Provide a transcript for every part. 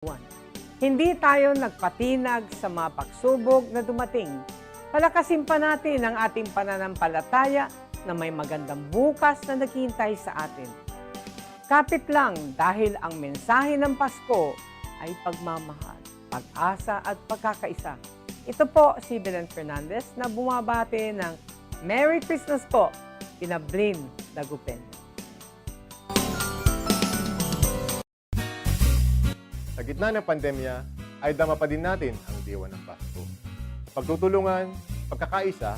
One. Hindi tayo nagpatinag sa mga pagsubok na dumating. Palakasin pa natin ang ating pananampalataya na may magandang bukas na naghihintay sa atin. Kapit lang dahil ang mensahe ng Pasko ay pagmamahal, pag-asa at pagkakaisa. Ito po si Belen Fernandez na bumabati ng Merry Christmas po, Pinablin Dagupen. Sa gitna ng pandemya, ay dama pa din natin ang diwa ng Pasko. Pagtutulungan, pagkakaisa,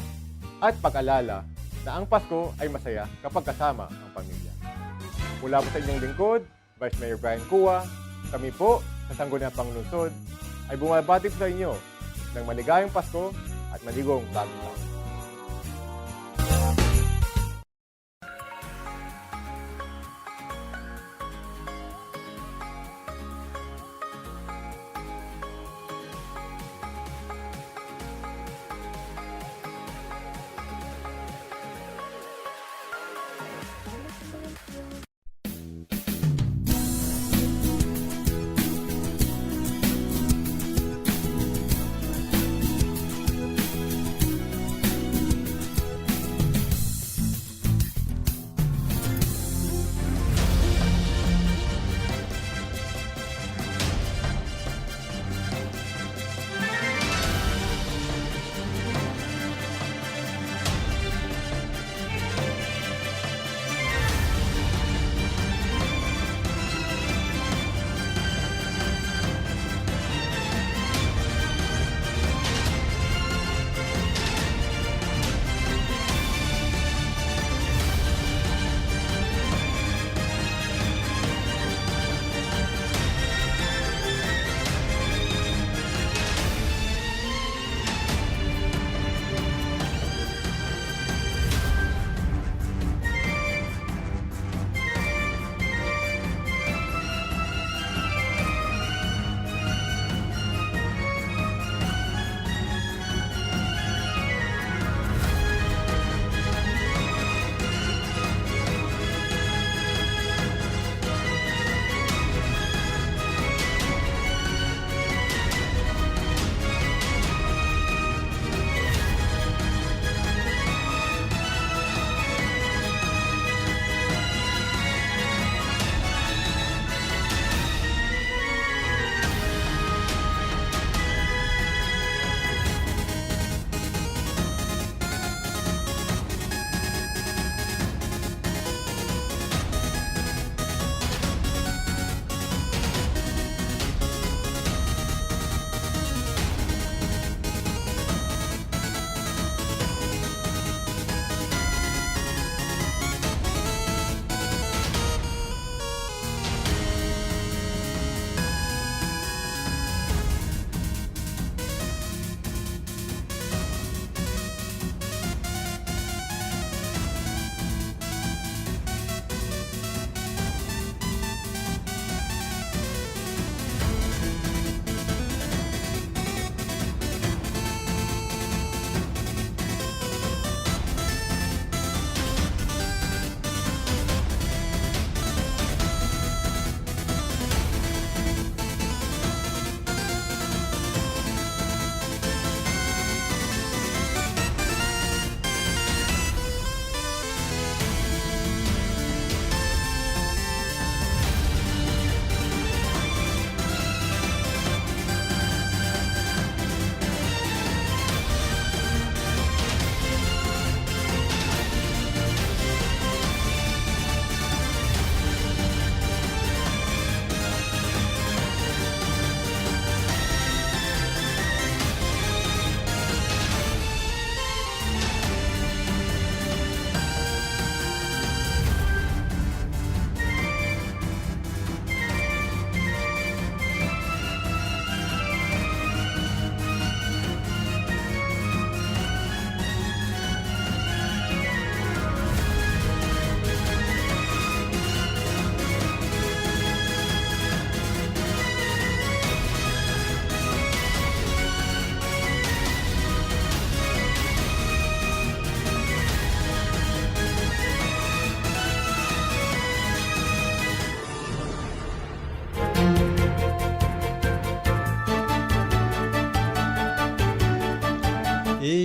at pag-alala na ang Pasko ay masaya kapag kasama ang pamilya. Mula po sa inyong lingkod, Vice Mayor Brian Cua, kami po sa Sangguniang Panglungsod ay bumabati po sa inyo ng maligayang Pasko at maligong bagong taon.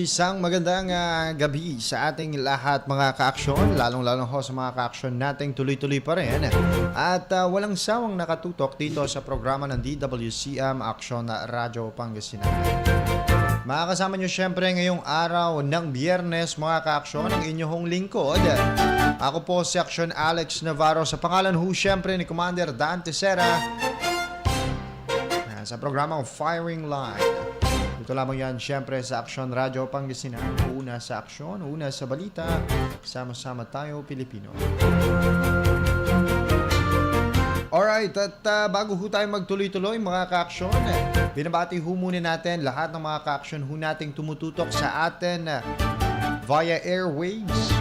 Isang magandang gabi sa ating lahat mga ka-aksyon, lalong-lalong ho sa mga ka-aksyon nating tuloy-tuloy pa rin at walang sawang nakatutok dito sa programa ng DWCM Aksyon na Radyo Pangasinan. Makakasama nyo syempre ngayong araw ng Biyernes mga ka-aksyon ang inyong lingkod. Ako po si Aksyon Alex Navarro sa pangalan ho syempre ni Commander Dante Serra sa programang Firing Line. Ito lamang yan syempre sa Aksyon Radyo Pangasinan. Una sa aksyon, una sa balita. Sama-sama tayo Pilipino. Alright, at bago ho tayo magtuloy-tuloy mga ka-aksyon, binabati ho muna natin lahat ng mga ka-aksyon ho nating tumututok sa atin via airwaves.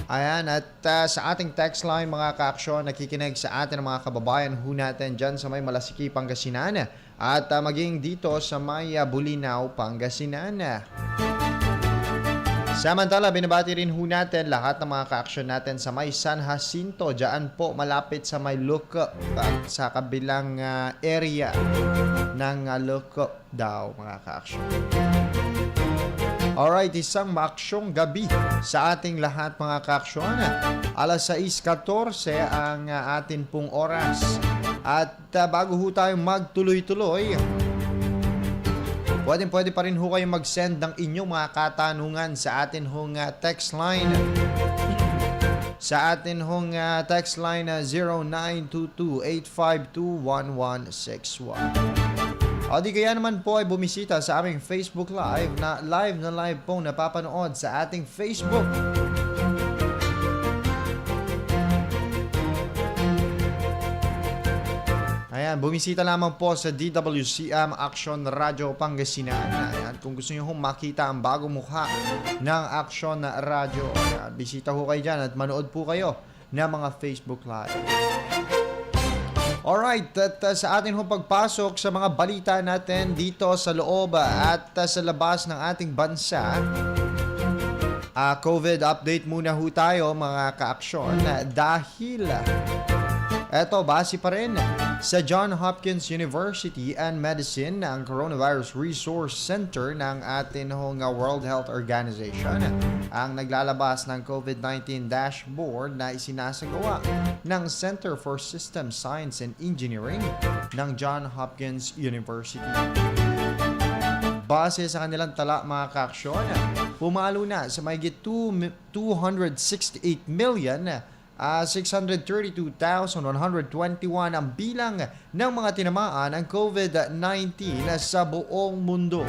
Ayan, at sa ating text line mga ka-aksyon, nakikinig sa atin ang mga kababayan ho natin dyan sa may Malasiki, Pangasinan. At maging dito sa may Bulinaw, Pangasinan. Samantala, binabati rin ho natin lahat ng mga ka-aksyon natin sa may San Jacinto. Diyan po, malapit sa may Lookout at sa kabilang area ng Lookout daw mga ka-aksyon. Alright, isang maaksyong gabi sa ating lahat mga ka-aksyon. Alas 6:14 ang atin pong oras. At bago ho tayo magtuloy-tuloy, pwede pa rin ho kayo mag-send ng inyong mga katanungan sa atin hong text line. Sa atin hong text line 0922-852-1161. O di kaya naman po ay bumisita sa aming Facebook Live na live pong napapanood sa ating Facebook. Ayan, bumisita lamang po sa DWCM Aksyon Radyo Pangasinan. Ayan, kung gusto nyo makita ang bagong mukha ng Aksyon Radyo, ayan, bisita ho kayo dyan at manood po kayo ng mga Facebook Live. Alright, at sa atin ho pagpasok sa mga balita natin dito sa loob at sa labas ng ating bansa, COVID update muna ho tayo mga ka-aksyon dahil eto, base pa rin sa Johns Hopkins University and Medicine ang Coronavirus Resource Center ng atin hong World Health Organization ang naglalabas ng COVID-19 dashboard na isinasagawa ng Center for System Science and Engineering ng Johns Hopkins University. Base sa kanilang tala mga ka-aksyon, pumalo na sa mahigit 268 million 632,121 ang bilang ng mga tinamaan ng COVID-19 sa buong mundo.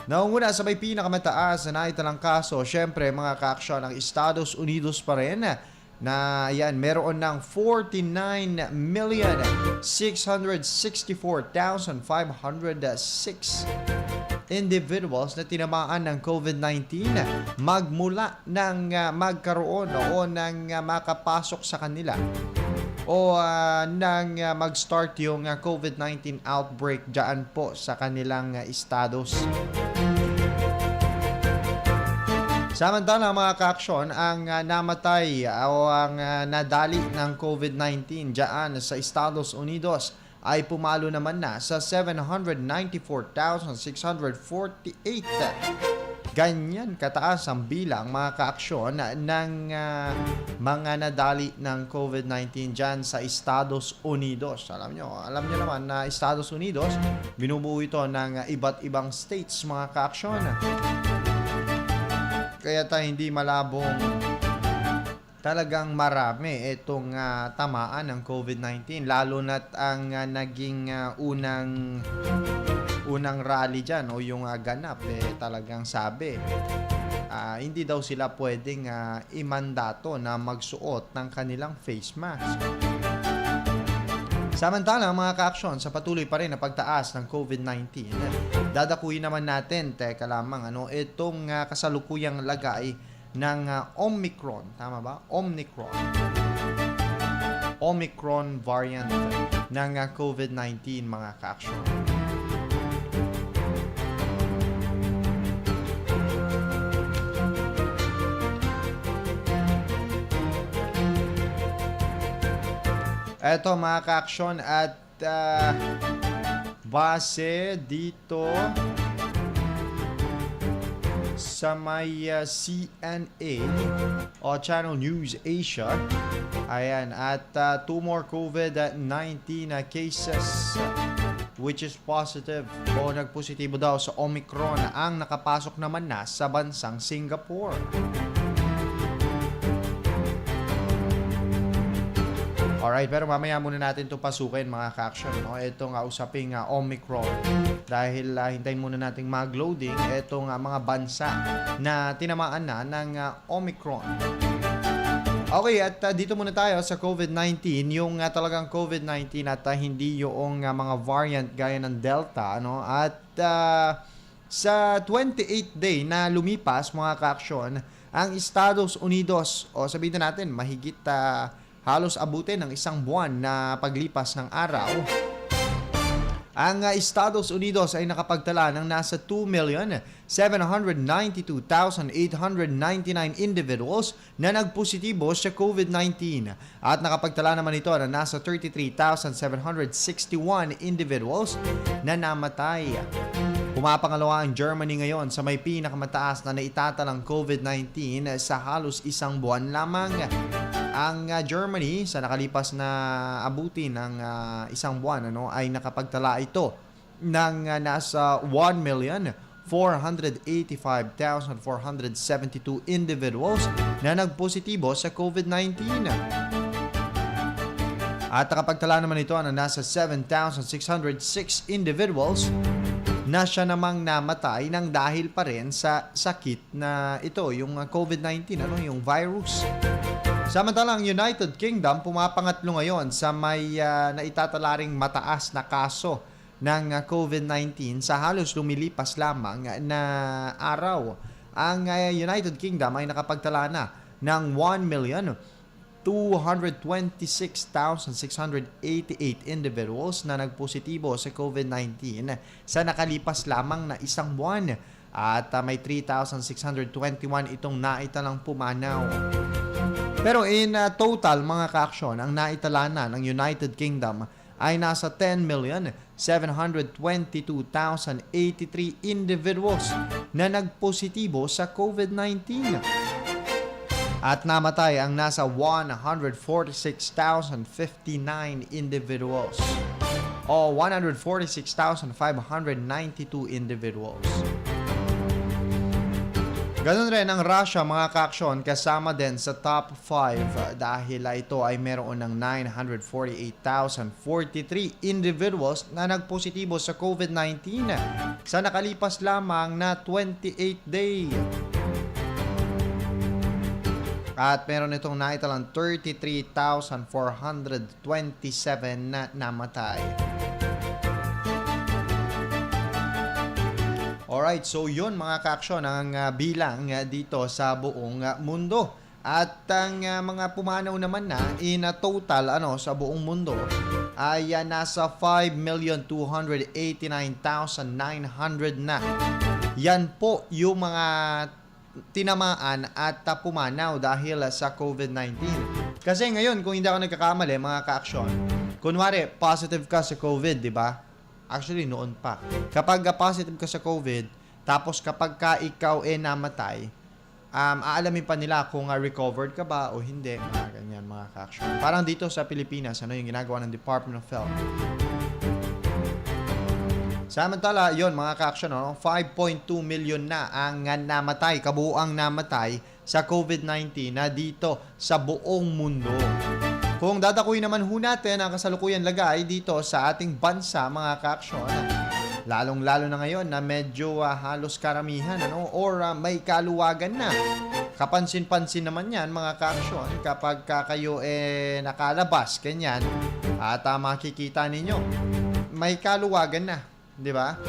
Naunguna sa may pinakamataas na naitalang kaso, syempre mga ka-aksyon, ang Estados Unidos pa rin na yan, meron ng 49,664,506 individuals na tinamaan ng COVID-19 magmula ng magkaroon o ng makapasok sa kanila o nang mag-start yung COVID-19 outbreak dyan po sa kanilang estados. Samantala mga ka-aksyon, ang namatay o ang nadali ng COVID-19 dyan sa Estados Unidos ay pumalo naman na sa 794,648. Ganyan kataas ang bilang mga ka-aksyon ng mga nadali ng COVID-19 dyan sa Estados Unidos. Alam nyo naman na Estados Unidos, binubuo ito ng iba't ibang states mga ka-aksyon. Kaya tayo hindi malabong talagang marami itong tamaan ng COVID-19, lalo na't ang naging unang rally dyan o yung ganap talagang sabi hindi daw sila pwedeng imandato na magsuot ng kanilang face mask. Samantala mga ka-aksyon, sa patuloy pa rin na pagtaas ng COVID-19, dadakuin naman natin, teka lamang, itong kasalukuyang lagay ng Omicron. Tama ba? Omicron variant ng COVID-19 mga ka-aksyon. Eto mga ka-aksyon at base dito sa may CNA o Channel News Asia. Ayan, at 2 more COVID-19 cases which is positive o nagpositibo daw sa Omicron ang nakapasok naman na sa bansang Singapore. Alright, pero mamaya muna natin ito pasukin mga ka-action. No? Ito nga usaping Omicron. Dahil hintayin muna nating mag-loading itong mga bansa na tinamaan na ng Omicron. Okay, at dito muna tayo sa COVID-19. Yung talagang COVID-19 at hindi yung mga variant gaya ng Delta. No? At sa 28th day na lumipas mga ka-action, ang Estados Unidos, o sabihin na natin, mahigit halos abutin ng 1 buwan na paglipas ng araw, ang Estados Unidos ay nakapagtala ng nasa 2,792,899 individuals na nagpositibo sa COVID-19 at nakapagtala naman ito ng nasa 33,761 individuals na namatay. Pumapangalawa ang Germany ngayon sa may pinakamataas na naitatalang COVID-19 sa halos 1 buwan lamang. Ang Germany sa nakalipas na abuti ng 1 buwan ay nakapagtala ito ng nasa 1,485,472 individuals na nagpositibo sa COVID-19. At nakapagtala naman ito ng nasa 7,606 individuals na siya namang namatay ng dahil pa rin sa sakit na ito, yung COVID-19, yung virus. Samantalang United Kingdom pumapangatlo ngayon sa may naitatalaring mataas na kaso ng COVID-19 sa halos lumilipas lamang na araw. Ang United Kingdom ay nakapagtala na ng 1,226,688 individuals na nagpositibo sa COVID-19 sa nakalipas lamang na 1 buwan. At may 3,621 itong naitalang pumanaw. Pero in total mga ka-aksyon, ang naitala na ng United Kingdom ay nasa 10,722,083 individuals na nagpositibo sa COVID-19. At namatay ang nasa 146,059 individuals o 146,592 individuals. Ganun rin ang Russia mga ka-aksyon, kasama din sa top 5 dahil ito ay meron ng 948,043 individuals na nagpositibo sa COVID-19 sa nakalipas lamang na 28 day. At meron itong naitalang 33,427 na namatay. Alright, so yun mga ka-aksyon ang bilang dito sa buong mundo. At ang mga pumanaw naman na in total sa buong mundo ay nasa 5,289,900 na. Yan po yung mga tinamaan at pumanaw dahil sa COVID-19. Kasi ngayon, kung hindi ako nagkakamali mga ka-aksyon, kunwari positive ka sa COVID, di ba? Actually, noon pa. Kapag positive ka sa COVID, tapos kapag ikaw namatay, aalamin pa nila kung recovered ka ba o hindi. Mga ganyan, mga ka-action. Parang dito sa Pilipinas, yung ginagawa ng Department of Health. Samantala, yun, mga ka-action, 5.2 million na ang namatay, kabuuang namatay sa COVID-19 na dito sa buong mundo. Kung dadakuin naman natin ang kasalukuyan lagay dito sa ating bansa, mga ka-aksyon, lalong-lalo na ngayon na medyo halos karamihan or may kaluwagan na. Kapansin-pansin naman yan mga ka-aksyon kapag kayo nakalabas, ganyan, at makikita ninyo, may kaluwagan na, di ba?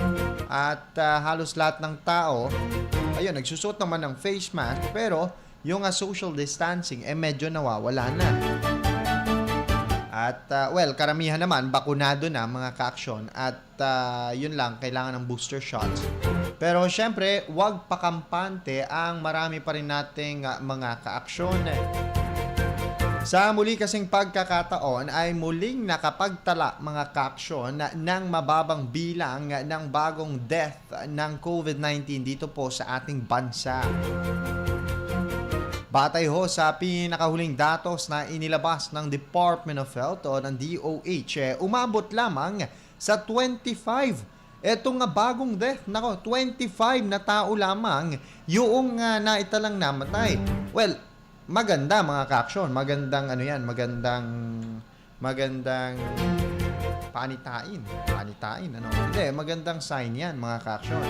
At halos lahat ng tao, ayun, nagsusuot naman ng face mask, pero yung social distancing medyo nawawala na. At karamihan naman bakunado na mga ka-aksyon at yun lang, kailangan ng booster shots. Pero syempre, wag pakampante ang marami pa rin nating mga ka-aksyon. Sa muli kasing pagkakataon ay muling nakapagtala mga kaaksyon ng mababang bilang ng bagong death ng COVID-19 dito po sa ating bansa. Batay ho sa pinakahuling datos na inilabas ng Department of Health o ng DOH, umabot lamang sa 25. Etong bagong death, 25 na tao lamang yung naitalang namatay. Well, maganda mga kaaksyon, magandang panitain, Hindi, magandang sign yan mga kaaksyon.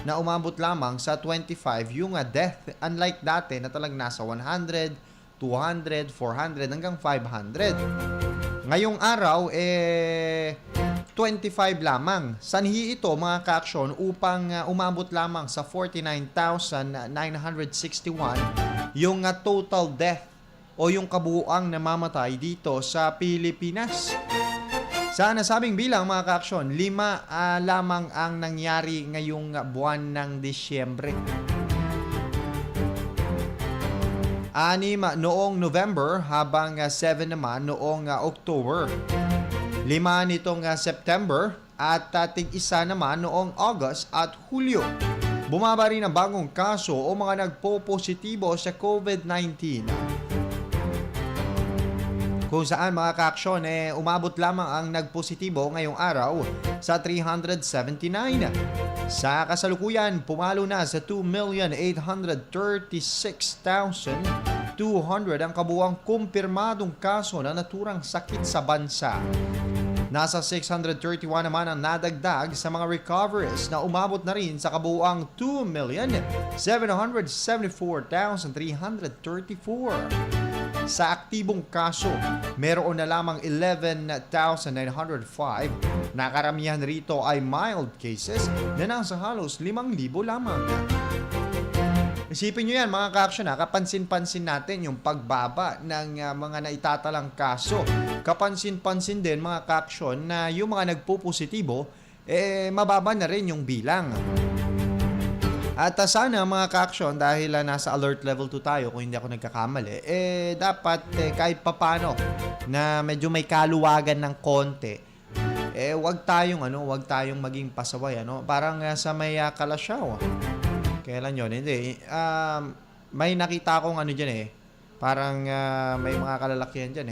Na umabot lamang sa 25 yung death, unlike dati na talagang nasa 100, 200, 400 hanggang 500. Ngayong araw 25 lamang. Sanhi ito mga kaaksyon upang umabot lamang sa 49,961 yung total death o yung kabuuang namamatay dito sa Pilipinas. Sa nasabing bilang mga kaaksyon, 5 lamang ang nangyari ngayong buwan ng Disyembre. 6 noong November habang 7 naman noong October. 5 nitong September at tig-1 naman noong August at Hulyo. Bumaba rin ang bagong kaso o mga nagpo-positibo sa COVID-19. Kung saan mga kaaksyon umabot lamang ang nagpositibo ngayong araw sa 379. Sa kasalukuyan, pumalo na sa 2,836,200 ang kabuuang kumpirmadong kaso na naturang sakit sa bansa. Nasa 631 naman ang nadagdag sa mga recoveries na umabot na rin sa kabuuang 2,774,334. Sa aktibong kaso, meron na lamang 11,905 na karamihan rito ay mild cases na nasa halos 5,000 lamang. Isipin nyo yan mga kaaksyon, kapansin-pansin natin yung pagbaba ng mga naitatalang kaso. Kapansin-pansin din mga kaaksyon na yung mga nagpupositibo, mababa na rin yung bilang. At sana mga kaaksyon, dahil nasa alert level 2 tayo, kung hindi ako nagkakamali, dapat kahit papano na medyo may kaluwagan ng konti, wag tayong maging pasaway, parang sa may Kalasyaw. Kailan yun? Hindi. May nakita akong dyan parang may mga kalalakihan dyan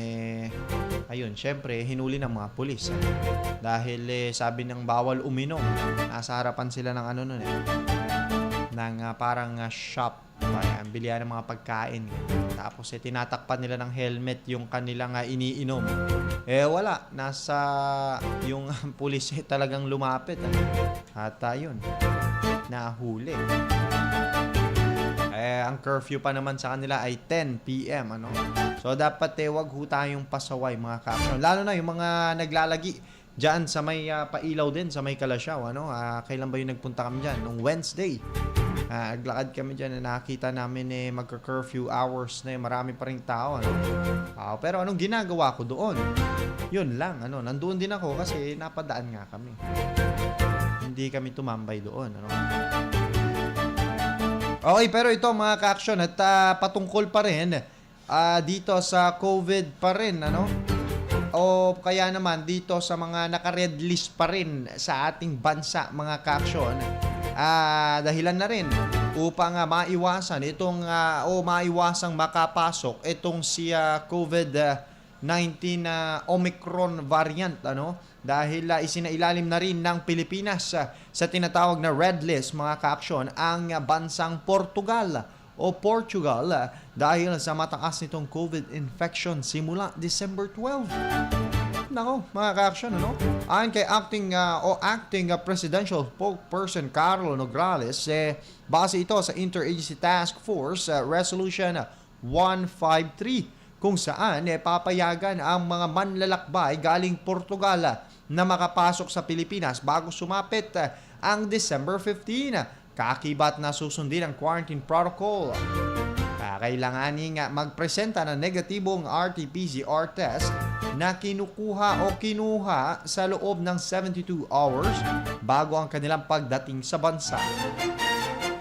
ayun, syempre, hinuli ng mga pulis. Dahil sabi ng bawal uminom. Nasa harapan sila ng ng parang shop. Ang bilihan ng mga pagkain. Tapos tinatakpan nila ng helmet yung kanilang iniinom. Wala. Nasa yung pulis talagang lumapit. At yun, nahuli. Ang curfew pa naman sa kanila ay 10 p.m. So dapat wag ho tayong pasaway mga kaaksyon. Lalo na yung mga naglalagi dyan sa may pailaw din sa may Kalasyaw. Kailan ba yung nagpunta kami dyan? Nung Wednesday. Naglakad kami dyan na nakita namin magka-curfew hours na marami pa rin tao. Pero anong ginagawa ko doon? Yun lang. Nandoon din ako kasi napadaan nga kami. Hindi kami tumambay doon. Okay, pero ito mga kaaksyon at patungkol pa rin dito sa COVID pa rin, o kaya naman dito sa mga naka-red list pa rin sa ating bansa mga kaaksyon. Dahilan na rin upang maiwasan itong maiwasang makapasok itong si COVID-19 Omicron variant, dahil isinailalim na rin ng Pilipinas sa tinatawag na red list mga kaaksyon ang bansang Portugal dahil sa mataas nitong COVID infection simula December 12. Mga kaaksyon, ayon kay acting presidential spokesperson Carlo Nograles, base ito sa Interagency Task Force Resolution 153 kung saan papayagan ang mga manlalakbay galing Portugal na makapasok sa Pilipinas bago sumapit ang December 15. Kaakibat na susundin ang quarantine protocol. Kailanganing magpresenta ng negatibong RT-PCR test na kinuha sa loob ng 72 hours bago ang kanilang pagdating sa bansa.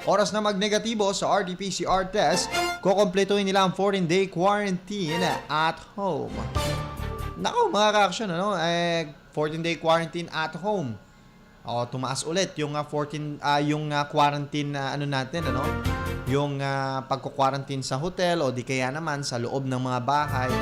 Oras na magnegatibo sa RT-PCR test, kukompletuhin nila ang 14-day quarantine at home. Nako mga ka-action, 14-day quarantine at home. Tumaas ulit yung quarantine natin, yung pagko-quarantine sa hotel o di kaya naman sa loob ng mga bahay.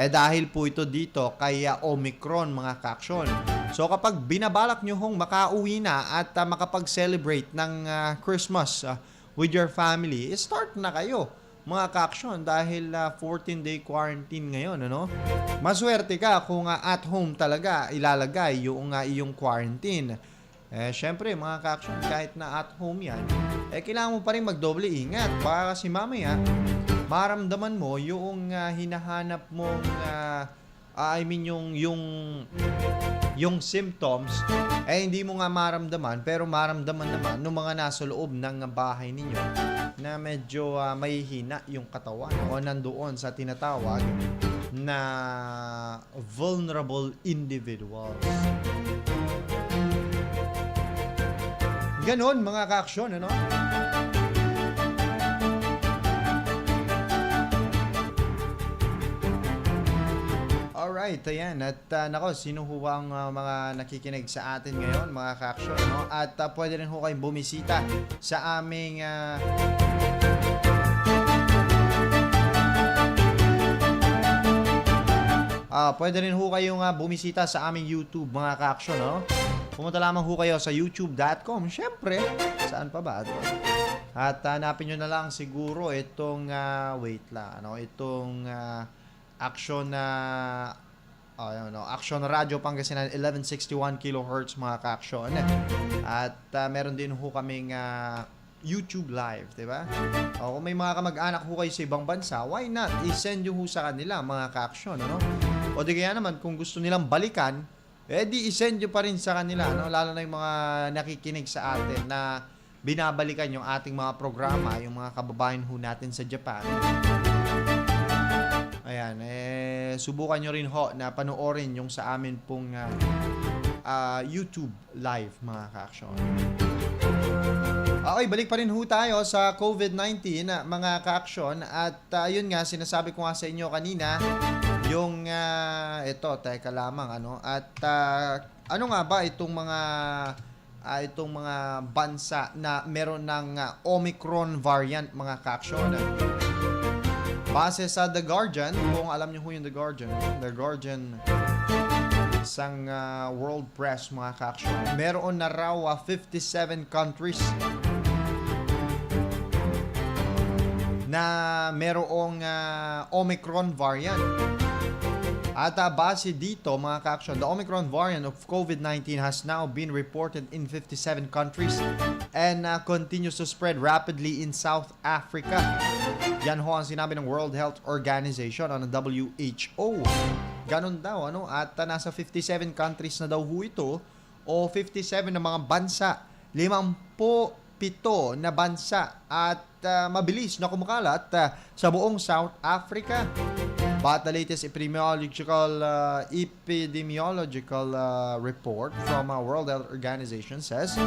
Dahil po ito dito kay Omicron mga ka-action. So kapag binabalak nyo hong makauwi na at makapag-celebrate ng Christmas with your family, start na kayo mga ka-action dahil 14-day quarantine ngayon, Maswerte ka kung at home talaga ilalagay yung iyong quarantine. Syempre mga ka-action, kahit na at home yan, kailangan mo pa rin magdoble ingat. Baka kasi mamaya, maramdaman mo yung hinahanap mong, yung symptoms, hindi mo nga maramdaman, pero maramdaman naman ng mga nasa loob ng bahay ninyo na medyo mahihina yung katawan o nandoon sa tinatawag na vulnerable individuals. Ganon mga ka-aksyon, Alright, ayan. At nako, sino ho ang mga nakikinig sa atin ngayon, mga ka-aksyon, At pwede rin ho kayong bumisita sa aming pwede rin ho kayong bumisita sa aming YouTube, mga ka-aksyon, Pumunta lamang ho kayo sa youtube.com. Syempre, saan pa ba? At hanapin nyo na lang siguro itong, itong Action Action Radio Pangasinan 1161 kHz mga ka-action. At meron din ho kaming YouTube live, di ba? Kung may mga kamag-anak ho kayo sa ibang bansa, why not? I-send nyo ho sa kanila mga ka-action, O di kaya naman, kung gusto nilang balikan, di i-send nyo pa rin sa kanila, Lalo na yung mga nakikinig sa atin na binabalikan yung ating mga programa, yung mga kababayan ho natin sa Japan. Ayan, subukan nyo rin ho na panoorin yung sa amin pong YouTube live, mga ka-action. Okay, balik pa rin ho tayo sa COVID-19, mga ka-action. At yun nga, sinasabi ko nga sa inyo kanina, yung, teka lamang, At ano nga ba itong mga bansa na meron ng Omicron variant, mga ka-action? Base sa The Guardian, kung alam niyo ho yung The Guardian, isang world press, mga ka-action, meron na raw 57 countries na merong Omicron variant. At base dito, mga ka-action, the Omicron variant of COVID-19 has now been reported in 57 countries and continues to spread rapidly in South Africa. Yan ho ang sinabi ng World Health Organization, ng WHO. Ganon daw, At nasa 57 countries na daw ho ito, o 57 na mga bansa, 57 na bansa, at mabilis na kumakalat sa buong South Africa. But the latest epidemiological report from World Health Organization says,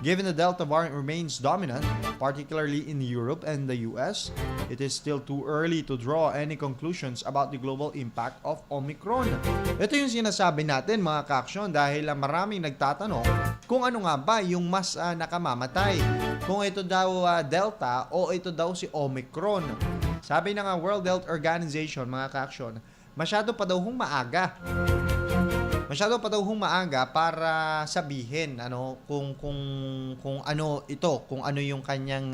given the Delta variant remains dominant, particularly in Europe and the US, it is still too early to draw any conclusions about the global impact of Omicron. Ito yung sinasabi natin, mga ka-action, dahil maraming nagtatanong kung ano nga ba yung mas nakamamatay. Kung ito daw Delta o ito daw si Omicron. Sabi ng World Health Organization, mga ka-action, masyado pa daw hong maaga. Masyado pa daw hong maaga para sabihin kung ano ito, kung ano yung kanyang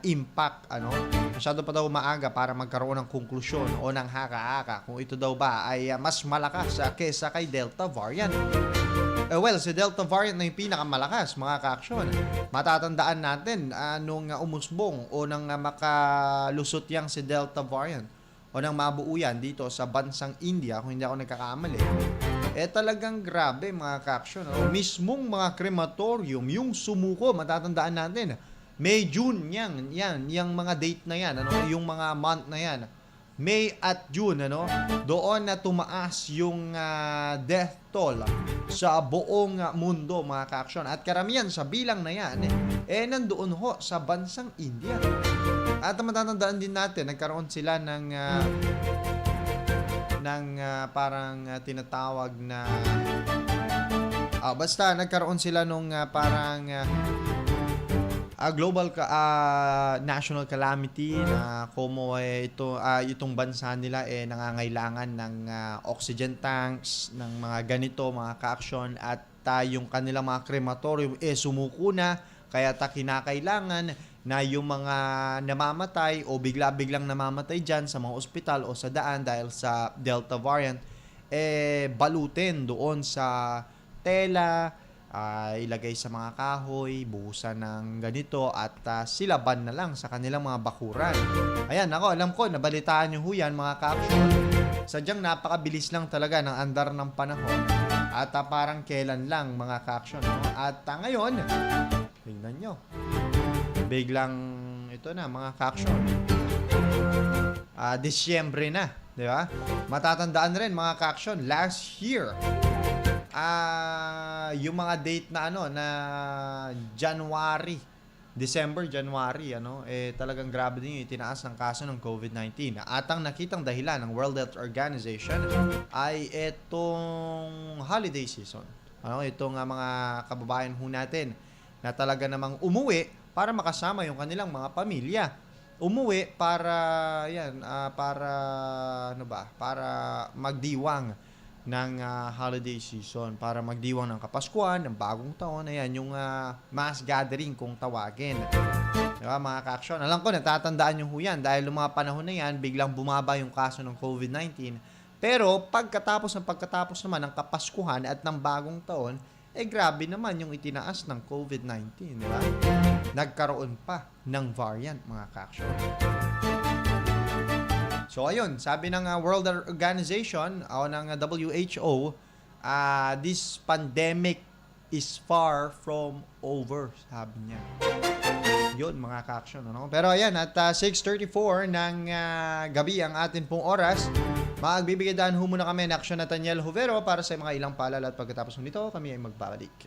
impact, Masyado pa daw maaga para magkaroon ng konklusyon o ng haka-haka kung ito daw ba ay mas malakas kaysa kay Delta variant. Si Delta variant na yung pinakamalakas, mga ka-action. Matatandaan natin nung umusbong o nang makalusot yang si Delta variant o nang mabuo yan dito sa bansang India, kung hindi ako nagkakamali, talagang grabe, mga ka-action. Mismong mga crematorium, yung sumuko, matatandaan natin, May, June, yung mga date na yan, yung mga month na yan, May at June, ano, doon na tumaas yung death toll sa buong mundo, mga ka-aksyon. At karamihan sa bilang na yan, nandoon ho sa bansang India. At matatandaan din natin, nagkaroon sila ng parang tinatawag na basta nagkaroon sila nung parang global national calamity na como itong bansa nila nangangailangan ng oxygen tanks, ng mga ganito, mga ka-aksyon, at yung kanilang mga crematorium sumuko na, kaya kinakailangan na yung mga namamatay o bigla-biglang namamatay dyan sa mga ospital o sa daan dahil sa Delta variant balutin doon sa tela, ilagay sa mga kahoy, buhusan ng ganito, at silaban na lang sa kanilang mga bakuran. Ayan, ako, alam ko, nabalitaan nyo ho yan, mga ka-aksyon. Sadyang napakabilis lang talaga ng andar ng panahon. At parang kailan lang, mga ka-aksyon. No? At ngayon, tingnan nyo. Biglang, ito na, mga ka-aksyon. Disyembre na, di ba? Matatandaan rin, mga ka-aksyon, last year, yung mga date na na December, January, talagang grabe din yung itinaas ng kaso ng COVID-19. At ang nakitang dahilan ng World Health Organization ay itong holiday season. Itong mga kababayan ho natin na talaga namang umuwi para makasama yung kanilang mga pamilya. Umuwi para para magdiwang ng holiday season, para magdiwang ng Kapaskuhan, ng Bagong Taon. Ayan, yung mass gathering kung tawagin. Diba, mga ka-aksyon? Alam ko, natatandaan nyo ho yan dahil yung mga panahon na yan, biglang bumaba yung kaso ng COVID-19. Pero pagkatapos naman ng Kapaskuhan at ng Bagong Taon, grabe naman yung itinaas ng COVID-19. Diba? Nagkaroon pa ng variant, mga ka-aksyon. So ayun, sabi ng World Organization o ng WHO, this pandemic is far from over, sabi niya. Yun, mga ka-aksyon. Pero ayan, at 6:34 ng gabi ang atin pong oras. Magbibigay ho muna kami ng Aksyon Nathaniel Jovero para sa mga ilang paalala, at pagkatapos nito kami ay magbabalik.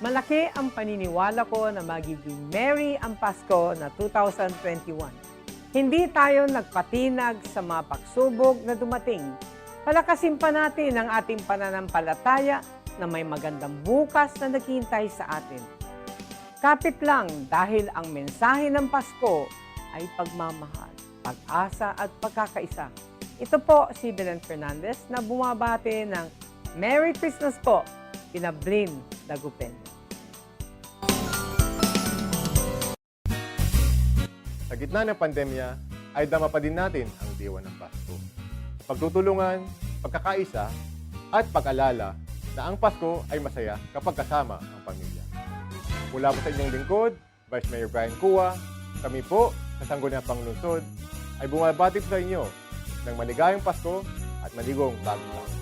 Malaki ang paniniwala ko na magiging merry ang Pasko na 2021. Hindi tayo nagpatinag sa mga pagsubok na dumating. Palakasin pa natin ang ating pananampalataya na may magandang bukas na naghihintay sa atin. Kapit lang dahil ang mensahe ng Pasko ay pagmamahal, pag-asa at pagkakaisa. Ito po si Belen Fernandez na bumabati ng Merry Christmas po, Pinablin Dagupen. Sa gitna ng pandemya, ay dama pa din natin ang diwa ng Pasko. Pagtutulungan, pagkakaisa, at pag-alala na ang Pasko ay masaya kapag kasama ang pamilya. Mula po sa inyong lingkod, Vice Mayor Brian Cua, kami po sa Sangguniang Panglungsod ay bumabati po sa inyo ng maligayang Pasko at maligong bagong taon.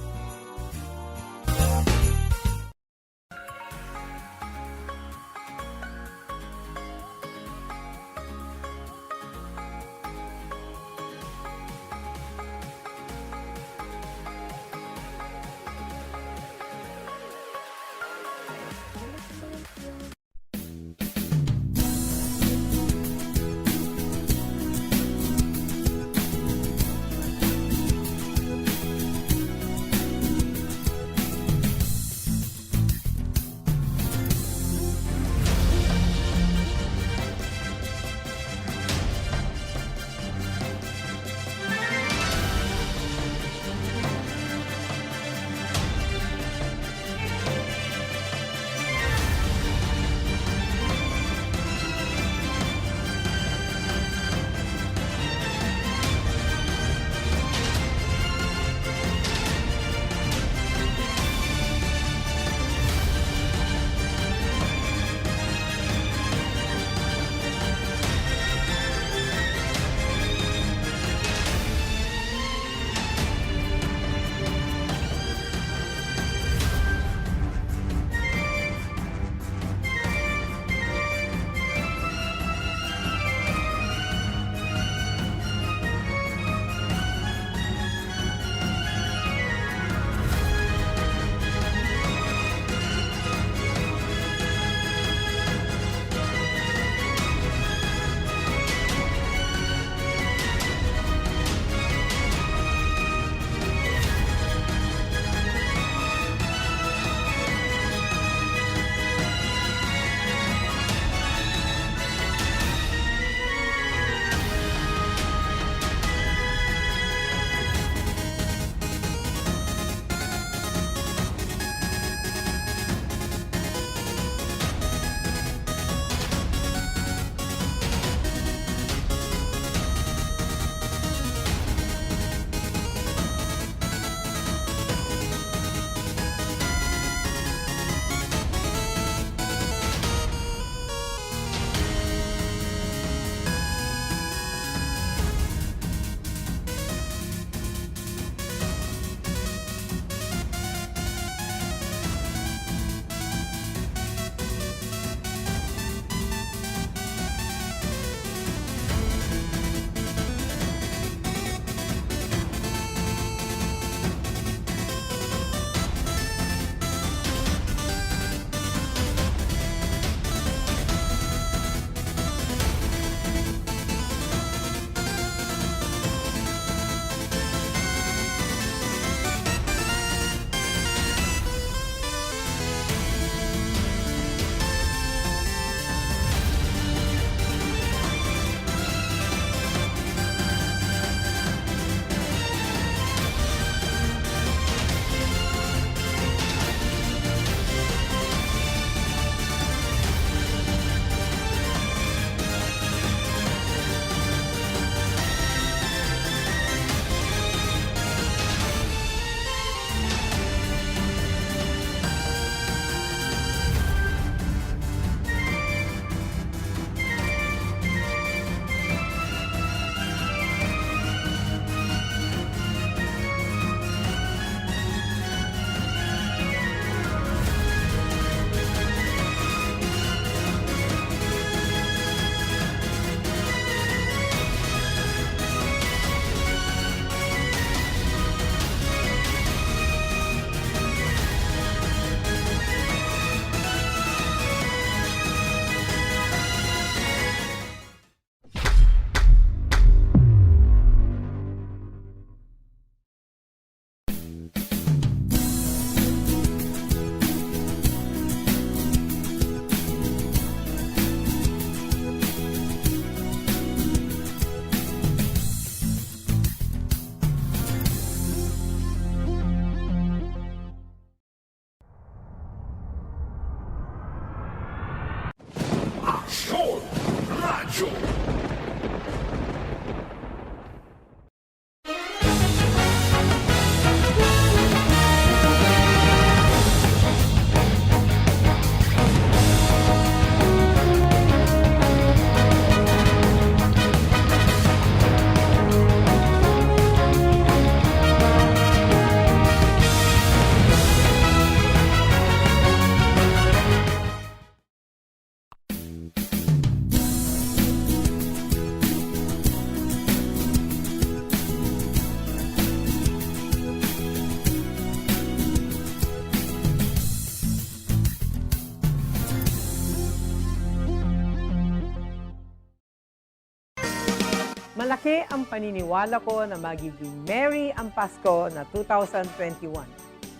Malaki ang paniniwala ko na magiging merry ang Pasko na 2021.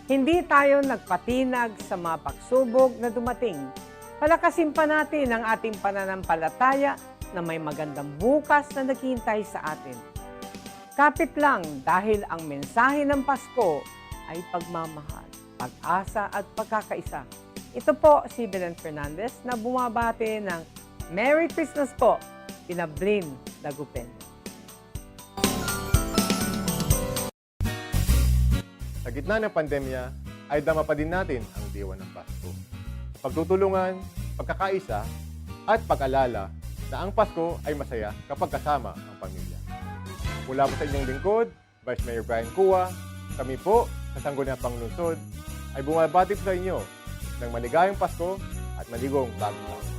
Hindi tayo nagpatinag sa mga pagsubok na dumating. Palakasin pa natin ang ating pananampalataya na may magandang bukas na naghihintay sa atin. Kapit lang dahil ang mensahe ng Pasko ay pagmamahal, pag-asa at pagkakaisa. Ito po si Belen Fernandez na bumabati ng Merry Christmas po, Pinablin Dagupen. Sa gitna ng pandemya, ay dama pa din natin ang diwa ng Pasko. Pagtutulungan, pagkakaisa, at pag-alala na ang Pasko ay masaya kapag kasama ang pamilya. Mula po sa inyong lingkod, Vice Mayor Brian Cua, kami po sa Sangguniang Panglungsod ay bumabati po sa inyo ng maligayang Pasko at maligong bagong taon.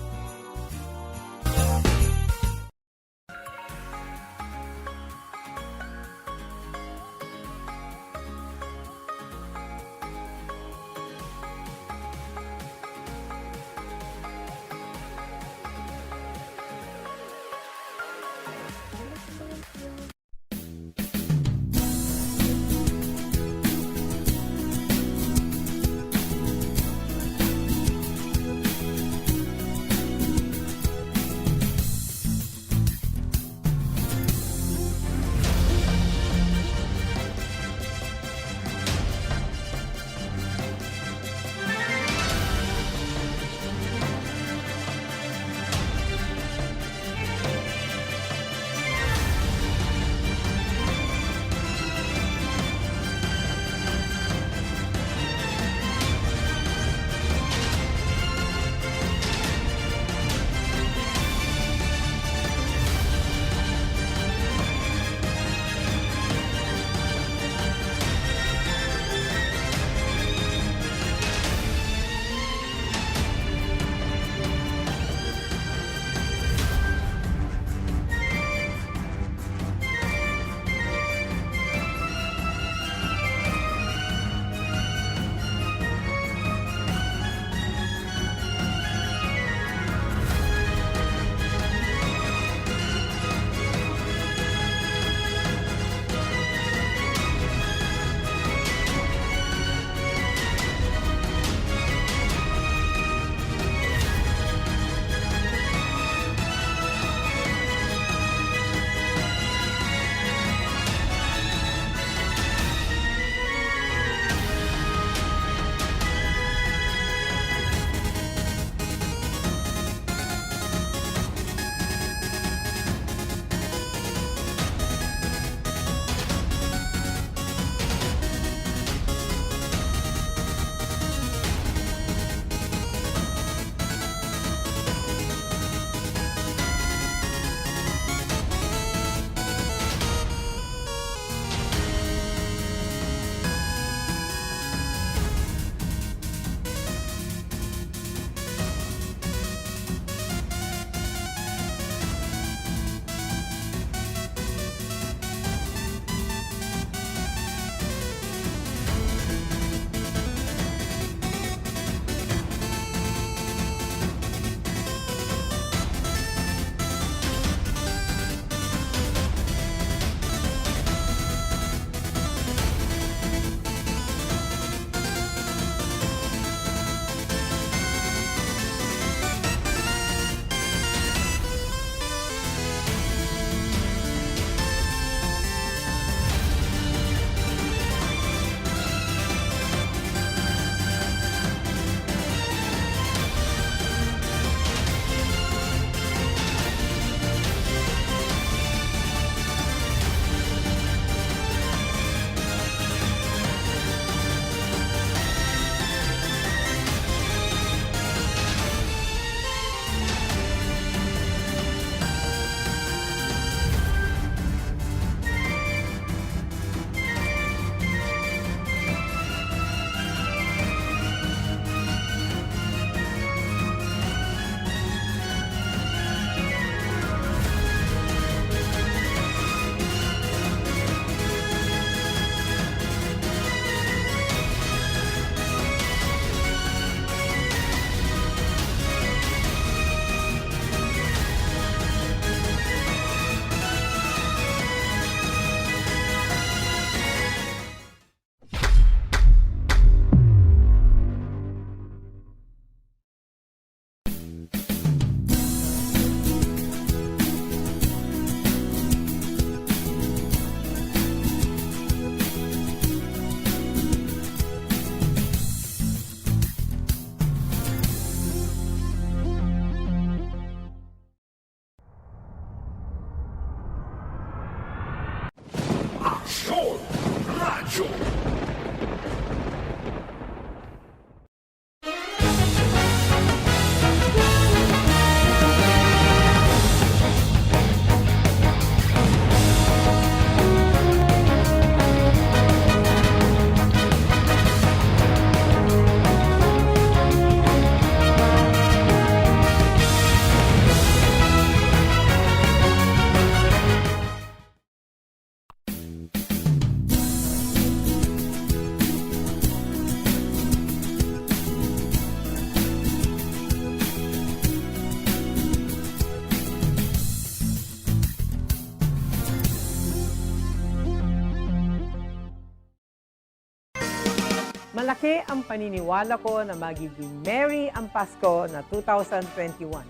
Malaki ang paniniwala ko na magiging merry ang Pasko na 2021.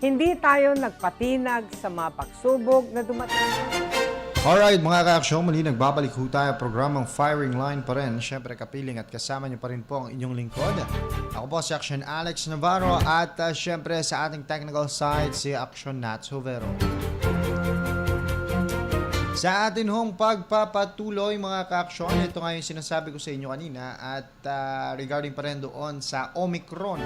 Hindi tayo nagpatinag sa mga pagsubok na dumating. Alright mga ka-aksyon, muli nagbabalik ho tayo programang Firing Line pa rin. Siyempre kapiling at kasama niyo pa rin po ang inyong lingkod. Ako po si Action Alex Navarro at siyempre sa ating technical side si Action Nats Jovero. Sa atin hong pagpapatuloy mga ka-aksyon, ito nga yung sinasabi ko sa inyo kanina at regarding pa rin doon sa Omicron.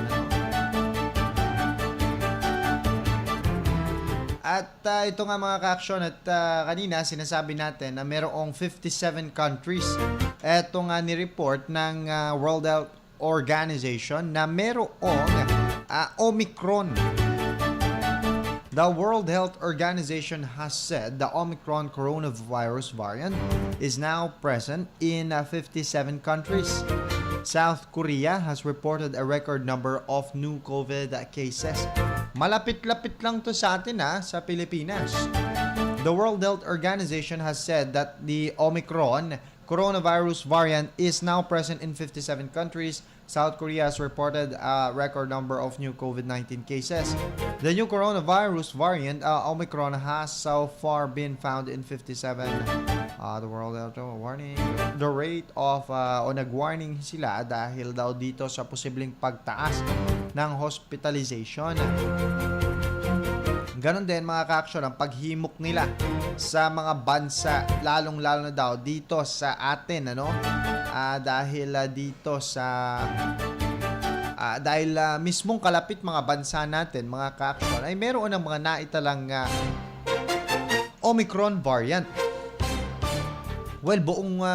At ito nga mga ka-aksyon at kanina sinasabi natin na mayroong 57 countries. Ito nga ni-report ng World Health Organization na mayroong Omicron. The World Health Organization has said the Omicron coronavirus variant is now present in 57 countries. South Korea has reported a record number of new COVID cases. Malapit-lapit lang to sa atin sa Pilipinas. The World Health Organization has said that the Omicron coronavirus variant is now present in 57 countries. South Korea has reported a record number of new COVID-19 cases. The new coronavirus variant, Omicron, has so far been found in 57. The World Health warning. The rate of, nag-warning sila dahil daw dito sa posibleng pagtaas ng hospitalization. Ganon din mga ka-aksyon ang paghimok nila sa mga bansa, lalong-lalo na daw dito sa atin, dahil dito sa dahil mismong kalapit mga bansa natin, mga ka-aksyon, ay meron ng mga naitalang Omicron variant. Well, buong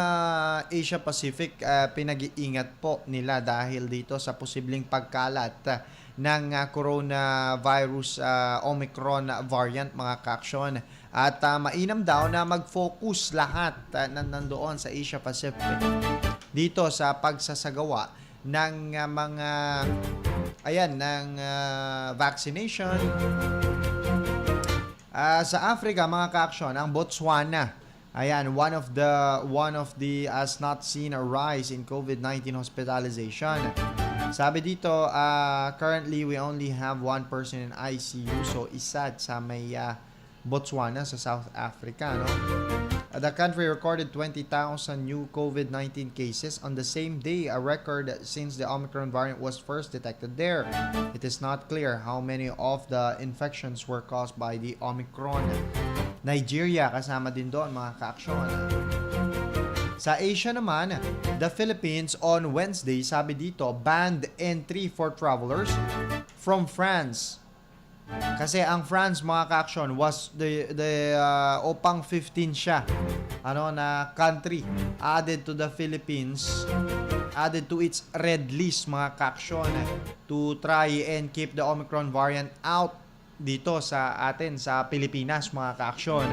Asia Pacific pinag-iingat po nila dahil dito sa posibleng pagkalat ng coronavirus Omicron variant mga ka-aksyon. At mainam daw na mag-focus lahat nandoon sa Asia Pacific dito sa pagsasagawa ng mga vaccination. Sa Africa mga ka-aksyon, ang Botswana, one of the has not seen a rise in COVID-19 hospitalization. Sabi dito, currently we only have one person in ICU, so isa sa may Botswana sa South Africa, The country recorded 20,000 new COVID-19 cases on the same day, a record since the Omicron variant was first detected there. It is not clear how many of the infections were caused by the Omicron. Nigeria kasama din doon mga ka-aksyon. Sa Asia naman, the Philippines on Wednesday, sabi dito, banned entry for travelers from France. Kasi ang France mga ka-aksyon was the opang 15 siya na country added to the Philippines, added to its red list mga ka-aksyon to try and keep the Omicron variant out dito sa atin sa Pilipinas mga ka-aksyon.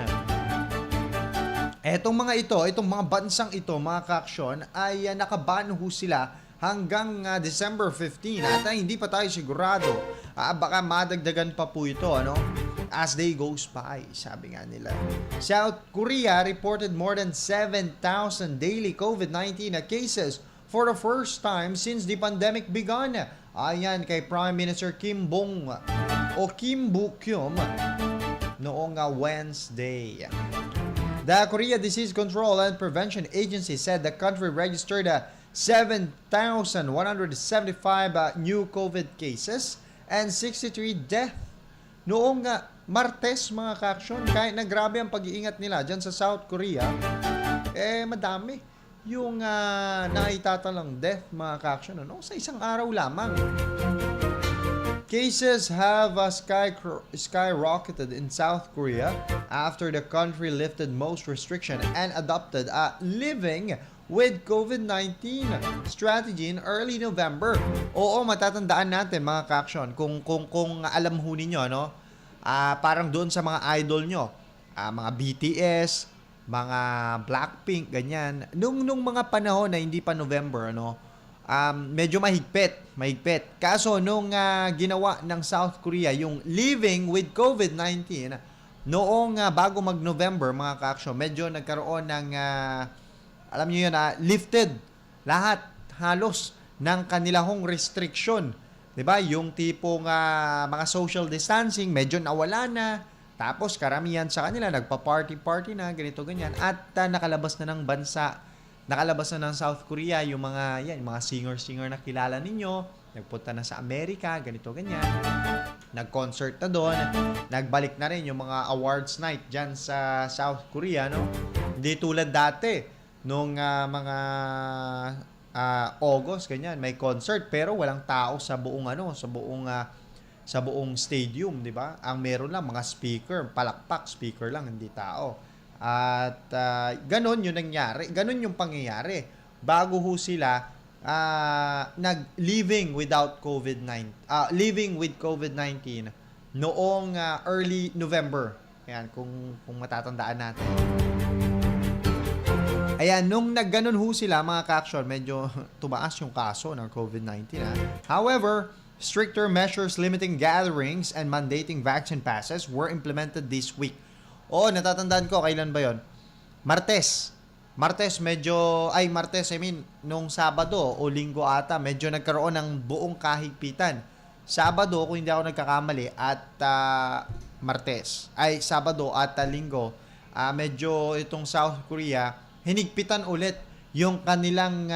Etong mga bansang ito mga ka-aksyon ay nakaban ho sila hanggang December 15 at hindi pa tayo sigurado. Baka madagdagan pa po ito as day goes by, sabi nga nila. South Korea reported more than 7,000 daily COVID-19 cases for the first time since the pandemic began. Ayan kay Prime Minister Kim Bok-kyum noong Wednesday. The Korea Disease Control and Prevention Agency said the country registered 7,175 new COVID cases and 63 deaths noong Martes mga ka-aksyon. Kahit na grabe ang pag-iingat nila dyan sa South Korea, madami yung naitatalang death mga ka-aksyon sa isang araw lamang. Cases have skyrocketed in South Korea after the country lifted most restriction and adopted a living with COVID-19 strategy in early November. Oo, matatandaan natin mga ka-aksyon kung alam ho ninyo parang doon sa mga idol nyo, mga BTS, mga Blackpink, ganyan. Nung mga panahon na hindi pa November, medyo mahigpit. Kaso nung ginawa ng South Korea yung living with COVID-19, noong bago mag-November mga ka-aksyon, medyo nagkaroon ng alam niyo yun, lifted lahat halos ng kanilang restriction. 'Di ba? Yung tipong mga social distancing medyo nawala na. Tapos karamihan sa kanila nagpa-party na, ganito ganyan, at nakalabas na ng bansa. Nakalabas na ng South Korea yung mga singer na kilala ninyo. Nagpunta na sa Amerika, ganito ganyan. Nag-concert na doon. Nagbalik na rin yung mga awards night diyan sa South Korea, no? Hindi tulad dati nung mga August ganyan, may concert pero walang tao sa buong sa buong stadium, di ba? Ang meron lang mga speaker, palakpak speaker lang, hindi tao. At ganon yung nangyari, ganon yung pangyayari bago ho sila living with COVID-19 noong early November. Ayan, kung matatandaan natin. Ayan, nung nagganon ho sila mga ka-action, medyo tumaas yung kaso ng COVID-19. However, stricter measures limiting gatherings and mandating vaccine passes were implemented this week. Natatandaan ko, kailan ba yon? Martes, nung Sabado o Linggo ata, medyo nagkaroon ng buong kahigpitan. Sabado, kung hindi ako nagkakamali, at Sabado at Linggo, medyo itong South Korea, hinigpitan ulit yung kanilang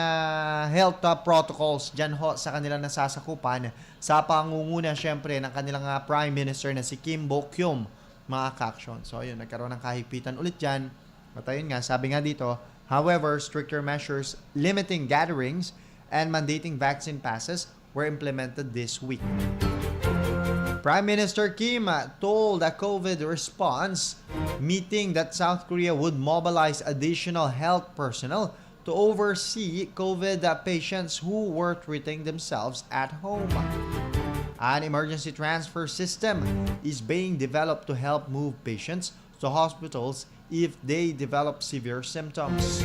health protocols dyan ho sa kanilang nasasakupan sa pangunguna syempre ng kanilang Prime Minister na si Kim Bo-kyum, mga ka-action. So yun, nagkaroon ng kahigpitan ulit dyan. At ayun nga, sabi nga dito, however, stricter measures limiting gatherings and mandating vaccine passes were implemented this week. Prime Minister Kim told a COVID response meeting that South Korea would mobilize additional health personnel to oversee COVID patients who were treating themselves at home. An emergency transfer system is being developed to help move patients to hospitals if they develop severe symptoms.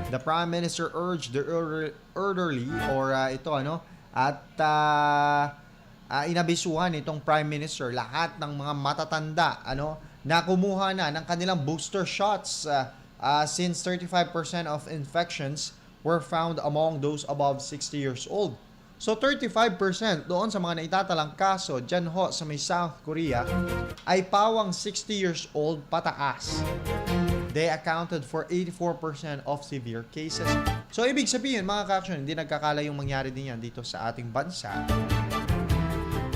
The Prime Minister urged the elderly inabisuhan itong Prime Minister lahat ng mga matatanda na kumuha na ng kanilang booster shots since 35% of infections were found among those above 60 years old. So 35% doon sa mga naitatalang kaso dyan ho sa may South Korea ay pawang 60 years old pataas. They accounted for 84% of severe cases. So ibig sabihin mga ka-action, hindi nagkakala yung mangyari din yan dito sa ating bansa.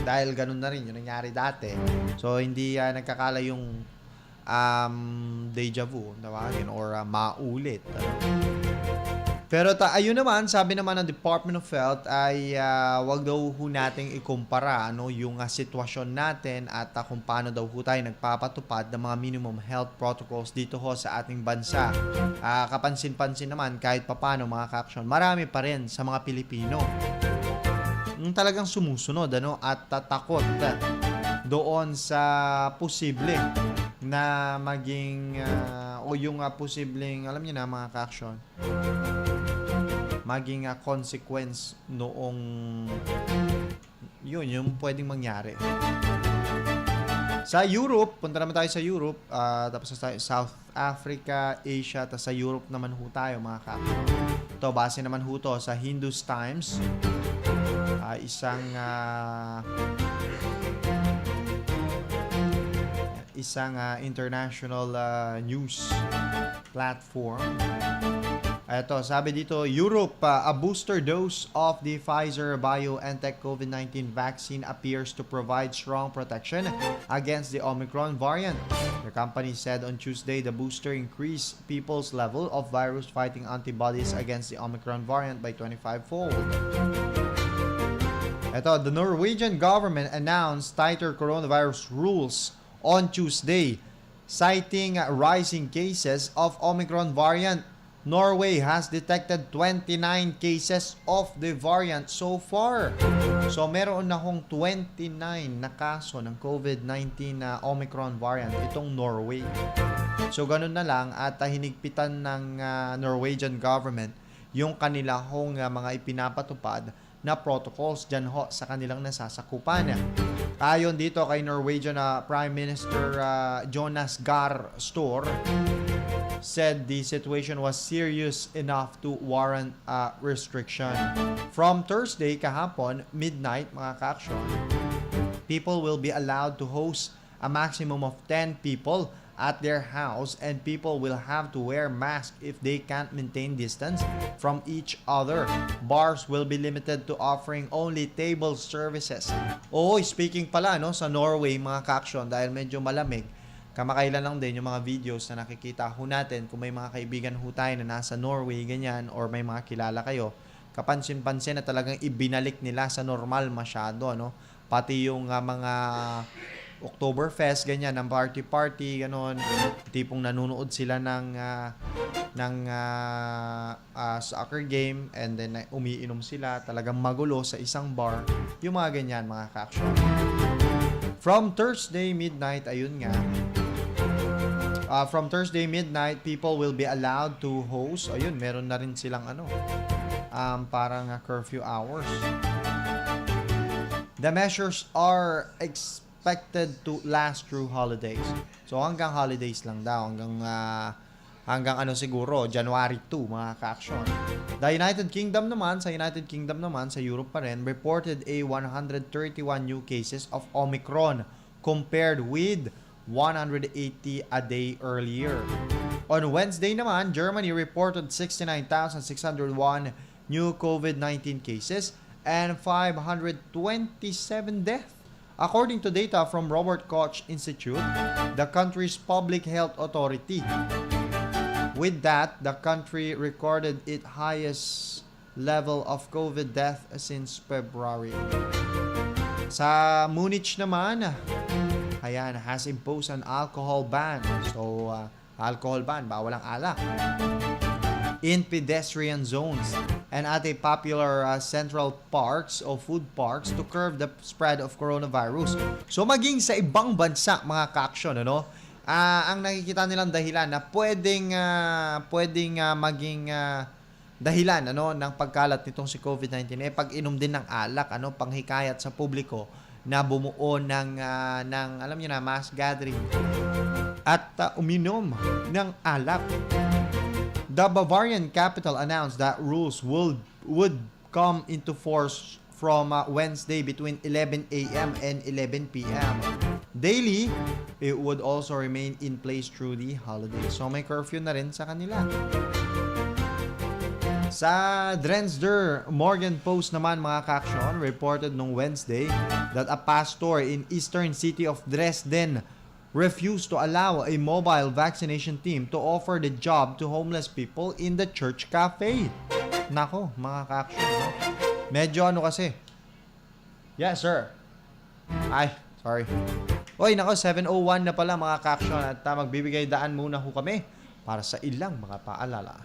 Dahil ganun na rin yung nangyari dati. So hindi nagkakala yung deja vu, tawagin, or maulit. Pero ayun naman, sabi naman ng Department of Health ay wag daw ho nating ikumpara yung sitwasyon natin at kung paano daw ho tayo nagpapatupad ng mga minimum health protocols dito ho sa ating bansa. Kapansin-pansin naman kahit papano mga ka-action, marami pa rin sa mga Pilipino talagang sumusunod at tatakot doon sa posible na maging yung posibleng, alam niyo na mga ka-action, maging consequence noong yun yung pwedeng mangyari. Sa Europe, punta naman tayo sa Europe, tapos sa South Africa, Asia, tapos sa Europe naman ho tayo mga ka-action. Ito, base naman ho to sa Hindus Times, isang international news platform. Ito, sabi dito, Europe, a booster dose of the Pfizer-BioNTech COVID-19 vaccine appears to provide strong protection against the Omicron variant. The company said on Tuesday the booster increased people's level of virus-fighting antibodies against the Omicron variant by 25-fold. Ito, the Norwegian government announced tighter coronavirus rules on Tuesday, citing rising cases of Omicron variant. Norway has detected 29 cases of the variant so far. So meron na hong 29 na kaso ng COVID-19 na Omicron variant itong Norway. So ganun na lang at hinigpitan ng Norwegian government yung kanila hong mga ipinapatupad na protocols dyan ho sa kanilang nasasakupan. Ayon dito kay Norwegian Prime Minister Jonas Gahr Store, said the situation was serious enough to warrant a restriction. From Thursday kahapon, midnight mga ka-action, people will be allowed to host a maximum of 10 people at their house, and people will have to wear masks if they can't maintain distance from each other. Bars will be limited to offering only table services. Oh, speaking pala no, sa Norway mga ka-action, dahil medyo malamig, kamakailan lang din yung mga videos na nakikita ho natin. Kung may mga kaibigan ho tayo na nasa Norway, ganyan, or may mga kilala kayo, kapansin-pansin na talagang ibinalik nila sa normal masyado, ano? Pati yung mga Oktoberfest, ganyan, ng party-party, ganon. Tipong nanonood sila ng soccer game, and then umiinom sila, talagang magulo sa isang bar. Yung mga ganyan, mga ka-action. From Thursday midnight, ayun nga, from Thursday midnight, people will be allowed to host. Ayun, meron na rin silang parang curfew hours. The measures are expected to last through holidays. So hanggang holidays lang daw, hanggang siguro January 2 mga ka-action. The United Kingdom naman, sa Europe pa rin, reported a 131 new cases of Omicron compared with 180 a day earlier. On Wednesday naman, Germany reported 69,601 new COVID-19 cases and 527 deaths. According to data from Robert Koch Institute, the country's public health authority. With that, the country recorded its highest level of COVID death since February. Sa Munich naman, ayan, has imposed an alcohol ban. So, alcohol ban, bawal ang alak. In pedestrian zones and at a popular central parks o food parks to curb the spread of coronavirus. So, maging sa ibang bansa, mga ka-action, ano? Ang nakikita nilang dahilan na pwedeng maging dahilan ng pagkalat nitong si COVID-19 pag-inom din ng alak, panghikayat sa publiko na bumuo ng alam niyo na, mass gathering at uminom ng alak. The Bavarian capital announced that rules would come into force from Wednesday between 11 a.m. and 11 p.m. Daily, it would also remain in place through the holidays. So may curfew na rin sa kanila. Sa Dresdner Morgen Post naman, mga ka-action, reported nung Wednesday that a pastor in eastern city of Dresden refused to allow a mobile vaccination team to offer the job to homeless people in the church cafe. Nako, mga ka-action, no? Medyo kasi. Yes, sir. Ay, sorry. Oy, nako, 7:01 na pala, mga ka-action, at magbibigay daan muna ho kami para sa ilang mga paalala.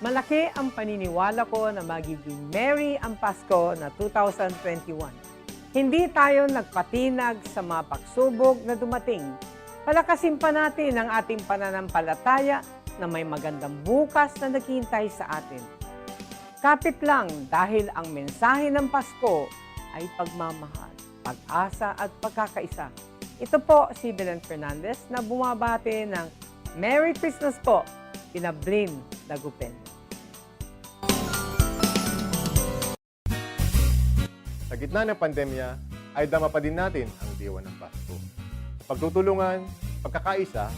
Malaki ang paniniwala ko na magiging merry ang Pasko na 2021. Hindi tayo nagpatinag sa mga pagsubok na dumating. Palakasin pa natin ang ating pananampalataya na may magandang bukas na naghihintay sa atin. Kapit lang dahil ang mensahe ng Pasko ay pagmamahal, pag-asa at pagkakaisa. Ito po si Belen Fernandez na bumabati ng Merry Christmas po, Pinablin Dagupin. Sa gitna ng pandemya, ay dama pa din natin ang diwa ng Pasko. Pagtutulungan, pagkakaisa,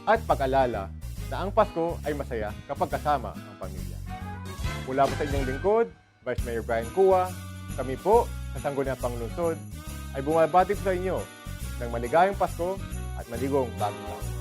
at pag-alala na ang Pasko ay masaya kapag kasama ang pamilya. Mula po sa inyong lingkod, Vice Mayor Brian Cua, kami po sa Sangguniang Panglungsod ay bumabati sa inyo ng maligayang Pasko at maligong bagong taon.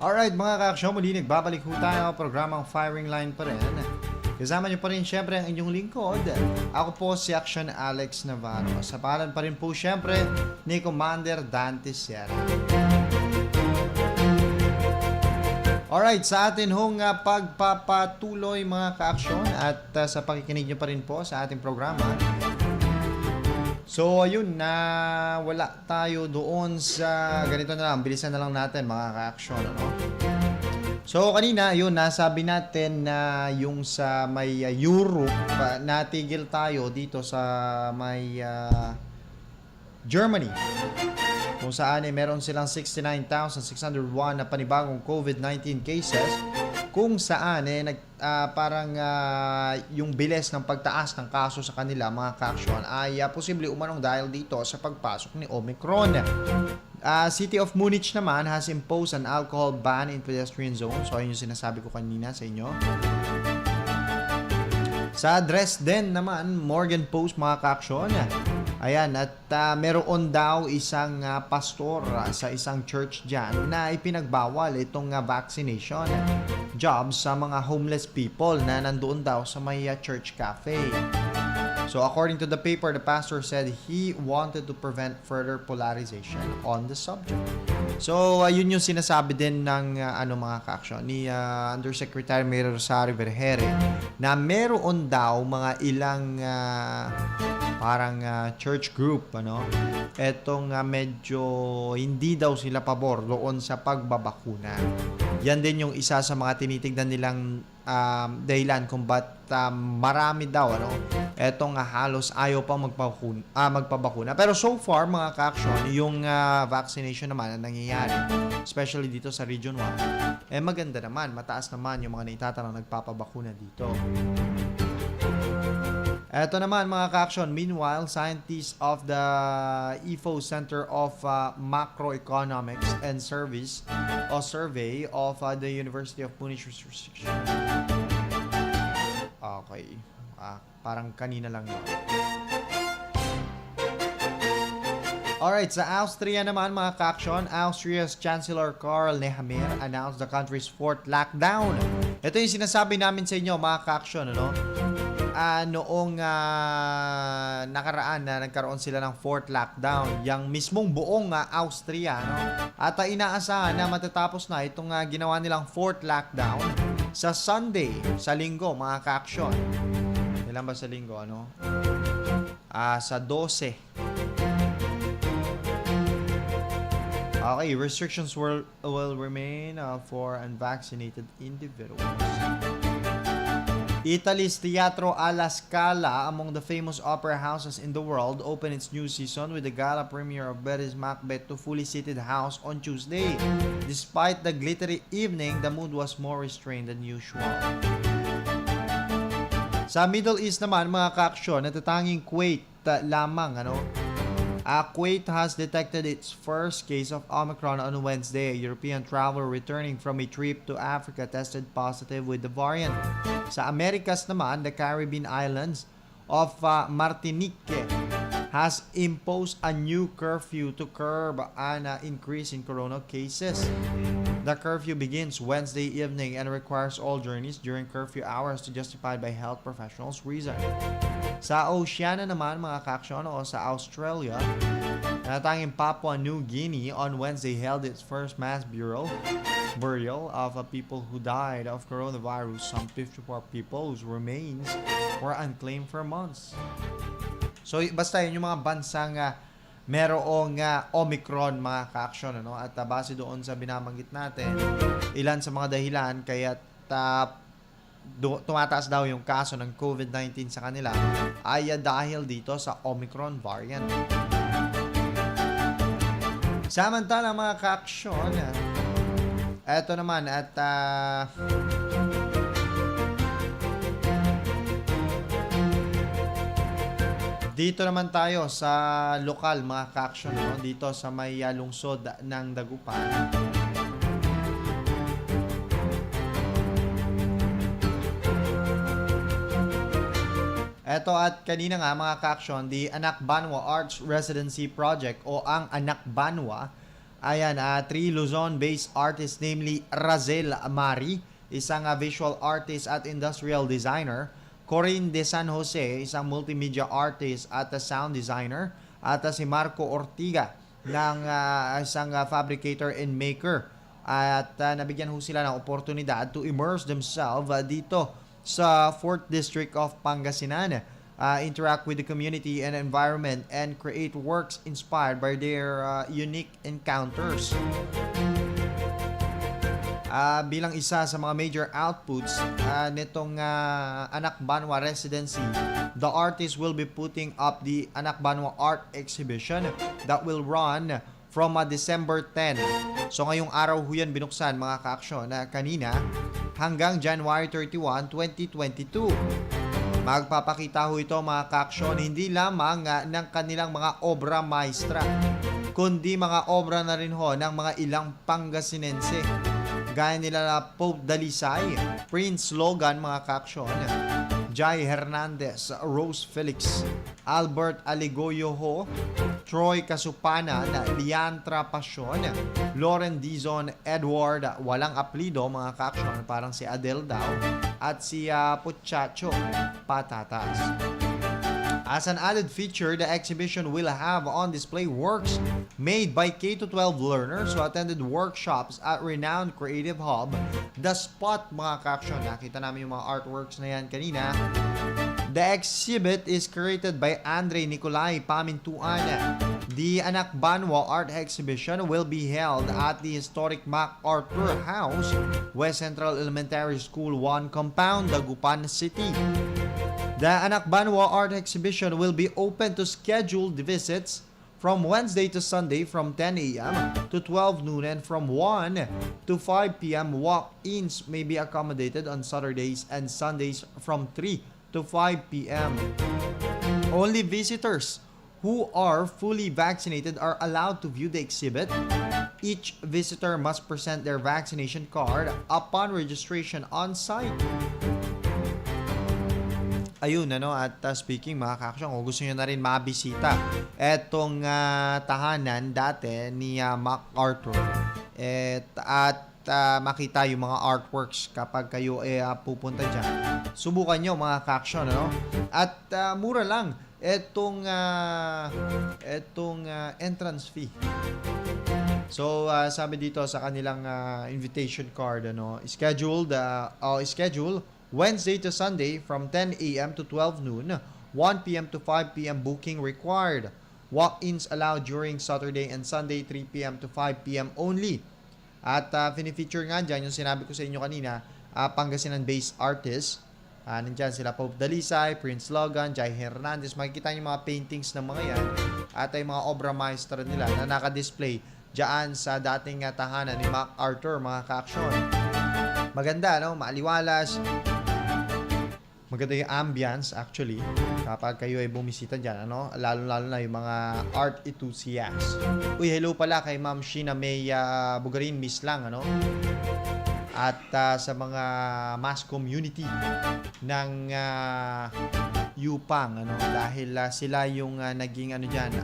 Alright mga ka-aksyon, muli nagbabalik ho tayo programang Firing Line pa rin. Kasama niyo pa rin syempre ang inyong lingkod. Ako po si Action Alex Navarro. Sa pangalan pa rin po syempre ni Commander Dante Sierra. Alright, sa atin hong pagpapatuloy mga ka-aksyon at sa pakikinig niyo pa rin po sa ating programa, So, ayun, na wala tayo doon sa ganito na lang. Bilisan na lang natin mga ka-action, ano? So, kanina, yun, nasabi natin na yung sa may Europe, natigil tayo dito sa may Germany. Kung saan meron silang 69,601 na panibagong COVID-19 cases. Kung saan parang yung bilis ng pagtaas ng kaso sa kanila mga ka-action ay posible umanong dahil dito sa pagpasok ni Omicron. City of Munich naman has imposed an alcohol ban in pedestrian zone. So, yun yung sinasabi ko kanina sa inyo. Sa Dresden naman, Morgan Post mga ka-action. Ayan, at meron daw isang pastor sa isang church dyan na ipinagbawal itong vaccination jobs sa mga homeless people na nandoon daw sa may church cafe. So according to the paper, the pastor said he wanted to prevent further polarization on the subject. So yun yung sinasabi din ng mga ka-action ni Undersecretary Mary Rosario Vergere na meron daw mga ilang parang church group etong medyo hindi daw sila pabor doon sa pagbabakuna. Yan din yung isa sa mga tinitignan nilang dahilan kung ba't marami daw etong halos ayaw pang magpabakuna. Pero so far mga ka-action, yung vaccination naman na nangyayari, especially dito sa Region 1, maganda naman, mataas naman yung mga naitatanong nagpapabakuna dito. Ito naman mga ka-action, meanwhile, scientists of the IFO Center of Macroeconomics and Survey of the University of Munich Research. Okay. Parang kanina lang yun. Alright, sa Austria naman mga ka-action, Austria's Chancellor Karl Nehammer announced the country's fourth lockdown. Ito yung sinasabi namin sa inyo mga ka-action, noong nakaraan na nagkaroon sila ng fourth lockdown, yung mismong buong Austria, at inaasahan na matatapos na itong ginawa nilang fourth lockdown sa Sunday, sa linggo mga ka-action. Ilan ba sa linggo, sa 12. Okay, restrictions will remain for unvaccinated individuals. Italy's Teatro alla Scala, among the famous opera houses in the world, opened its new season with the gala premiere of Verdi's Macbeth to fully seated house on Tuesday. Despite the glittery evening, the mood was more restrained than usual. Sa Middle East naman, mga ka-aksyon, natatanging Kuwait lamang, Kuwait has detected its first case of Omicron on Wednesday. A European traveler returning from a trip to Africa tested positive with the variant. Sa Americas naman, the Caribbean islands of Martinique has imposed a new curfew to curb an increase in corona cases. The curfew begins Wednesday evening and requires all journeys during curfew hours to justified by health professionals' reason. Sa Oceania naman, mga ka-aksyon, o sa Australia, natanging Papua New Guinea on Wednesday held its first mass burial of people who died of coronavirus. Some 54 people whose remains were unclaimed for months. So basta yun yung mga bansang merong Omicron mga ka-action, at base doon sa binabanggit natin, ilan sa mga dahilan kaya tumataas daw yung kaso ng COVID-19 sa kanila ay dahil dito sa Omicron variant. Samantala mga ka-action, eto naman at dito naman tayo sa lokal mga ka-action, dito sa may lungsod ng Dagupan. Eto at kanina nga mga ka-action, the Anak Banwa Arts Residency Project o ang Anak Banwa, ayan, 3 Luzon-based artists, namely Razel Mari, isang visual artist at industrial designer, Corinne de San Jose, isang multimedia artist at sound designer, at si Marco Ortiga ng isang fabricator and maker. At nabigyan ho sila ng oportunidad to immerse themselves dito sa 4th District of Pangasinan. interact with the community and environment, and create works inspired by their unique encounters. Bilang isa sa mga major outputs nitong Anak Banwa Residency, the artist will be putting up the Anak Banwa Art Exhibition that will run from December 10. So ngayong araw ho yan binuksan mga ka-aksyon kanina hanggang January 31, 2022. Magpapakita ho ito mga ka-aksyon hindi lamang ng kanilang mga obra maestra, kundi mga obra na rin ho ng mga ilang Pangasinense. Gaya nila Pope Dalisay, Prince Logan mga ka-aksyon, Jai Hernandez, Rose Felix, Albert Aligoyo Ho, Troy Kasupanan, Liantra Pasion, Lauren Dizon, Edward, walang aplido mga ka-aksyon, parang si Adele daw, at si Puchacho Patatas. As an added feature, the exhibition will have on display works made by K-12 learners who attended workshops at renowned creative hub, The Spot mga ka-aksyon. Nakita namin yung mga artworks na yan kanina. The exhibit is created by Andre Nicolai Pamintuan. The Anak Banwa Art Exhibition will be held at the historic MacArthur House, West Central Elementary School 1 compound, Dagupan City. The Anak Banwa Art Exhibition will be open to scheduled visits from Wednesday to Sunday from 10 a.m. to 12 noon, and from 1 to 5 p.m. walk-ins may be accommodated on Saturdays and Sundays from 3 to 5 p.m. Only visitors who are fully vaccinated are allowed to view the exhibit. Each visitor must present their vaccination card upon registration on site. Ayun, at speaking mga ka-aksyon, kung gusto nyo na rin mabisita etong tahanan dati ni MacArthur at makita yung mga artworks kapag kayo pupunta dyan, subukan nyo mga ka-aksyon, at mura lang etong entrance fee. So sabi dito sa kanilang invitation card, schedule Wednesday to Sunday from 10 a.m. to 12 noon, 1 p.m. to 5 p.m. booking required. Walk-ins allowed during Saturday and Sunday, 3 p.m. to 5 p.m. only. At fini-feature nga dyan, yung sinabi ko sa inyo kanina, Pangasinan-based artists. Nandyan sila Pope Dalisay, Prince Logan, Jai Hernandez. Makikita nyo mga paintings ng mga yan at ay mga obra maestra nila na naka-display dyan sa dating tahanan ni MacArthur mga ka-aksyon. Maganda, maaliwalas. Maganda yung ambience actually kapag kayo ay bumisita dyan, lalo-lalo na yung mga art enthusiasts. Uy, hello pala kay Ma'am Sheena May Bugarin Miss lang, at sa mga mass community ng Yupang, dahil sila yung naging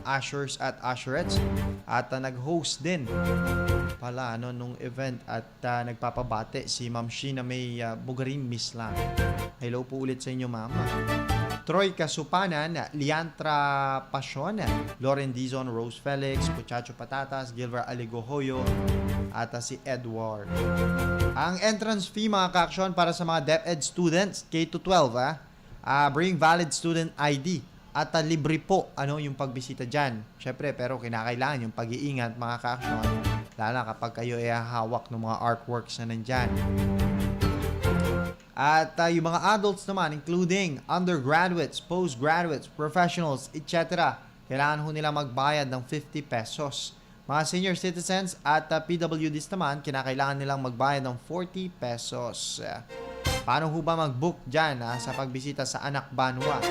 ushers at usherettes at nag-host din pala nung event at nagpapabate si Ma'am Sheena May Bugarin Miss lang. Hello po ulit sa inyo, Ma'am. Troy Kasupanan, Liantra Pasion, Lauren Dizon, Rose Felix, Puchacho Patatas, Gilbert Aligohoyo, at si Edward. Ang entrance fee mga ka-aksyon para sa mga DepEd students, K-12, bring valid student ID at libre po yung pagbisita dyan. Syempre, pero kinakailangan yung pag-iingat mga ka-aksyon, lalo na kapag kayo ay hawak ng mga artworks na nandyan. At yung mga adults naman, including undergraduates, postgraduates, professionals, etc., kailangan ho nila magbayad ng 50 pesos. Mga senior citizens at PWDs naman, kinakailangan nilang magbayad ng 40 pesos. Paano ho ba mag-book dyan sa pagbisita sa Anak Banwa?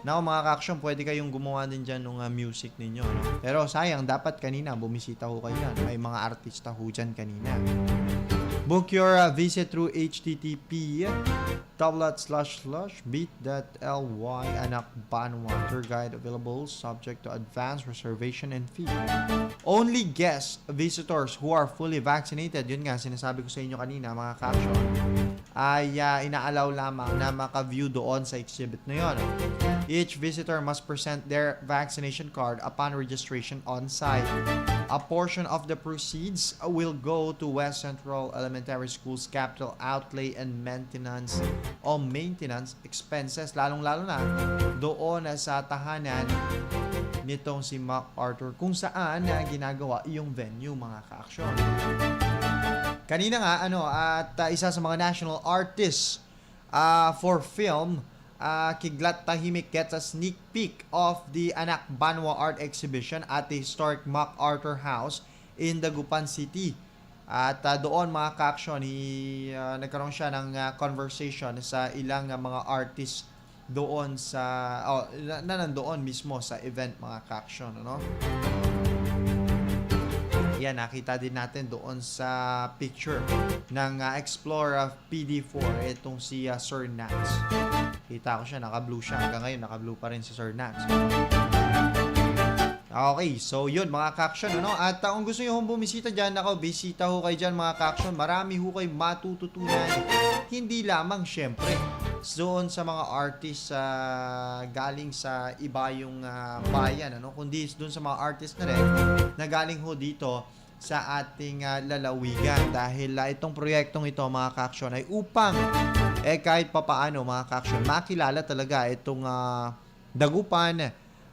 Mga ka-aksyon, pwede kayong gumawa din dyan ng music ninyo. Pero sayang, dapat kanina bumisita ho kayo yan. May mga artista ho dyan kanina. Book your visit through http://bit.ly Anak Banwa tour guide available subject to advance reservation and fee. Only guests visitors who are fully vaccinated, yun nga sinasabi ko sa inyo kanina mga ka-aksyon, ay inaalaw lamang na maka-view doon sa exhibit na yon. Each visitor must present their vaccination card upon registration on site. A portion of the proceeds will go to West Central Elementary School's capital outlay and maintenance expenses, lalong-lalo na doon sa tahanan nitong si MacArthur kung saan ginagawa yung venue, mga ka-aksyon. Kanina nga, isa sa mga national artists for film, Kidlat Tahimik gets a sneak peek of the Anak Banwa Art Exhibition at the historic MacArthur House in Dagupan City. At doon, mga ka-aksyon, nagkaroon siya ng conversation sa ilang mga artists doon na nandoon mismo sa event, mga ka-aksyon, ano? Yan, nakita din natin doon sa picture ng Explorer PD4, itong si Sir Nax. Kita ko siya, naka-blue siya. Hanggang ngayon, naka-blue pa rin si Sir Nax. Okay, so yun mga ka-action, ano? At kung gusto nyo bumisita dyan, bisita ho kayo dyan, mga ka-action. Marami ho kayo matututunan. Hindi lamang, syempre, doon sa mga artists galing sa iba yung bayan, ano? Kundi doon sa mga artists na rin na galing ho dito sa ating lalawigan. Dahil itong proyektong ito, mga ka-action, ay upang kahit papaano, mga ka-action, makilala talaga itong Dagupan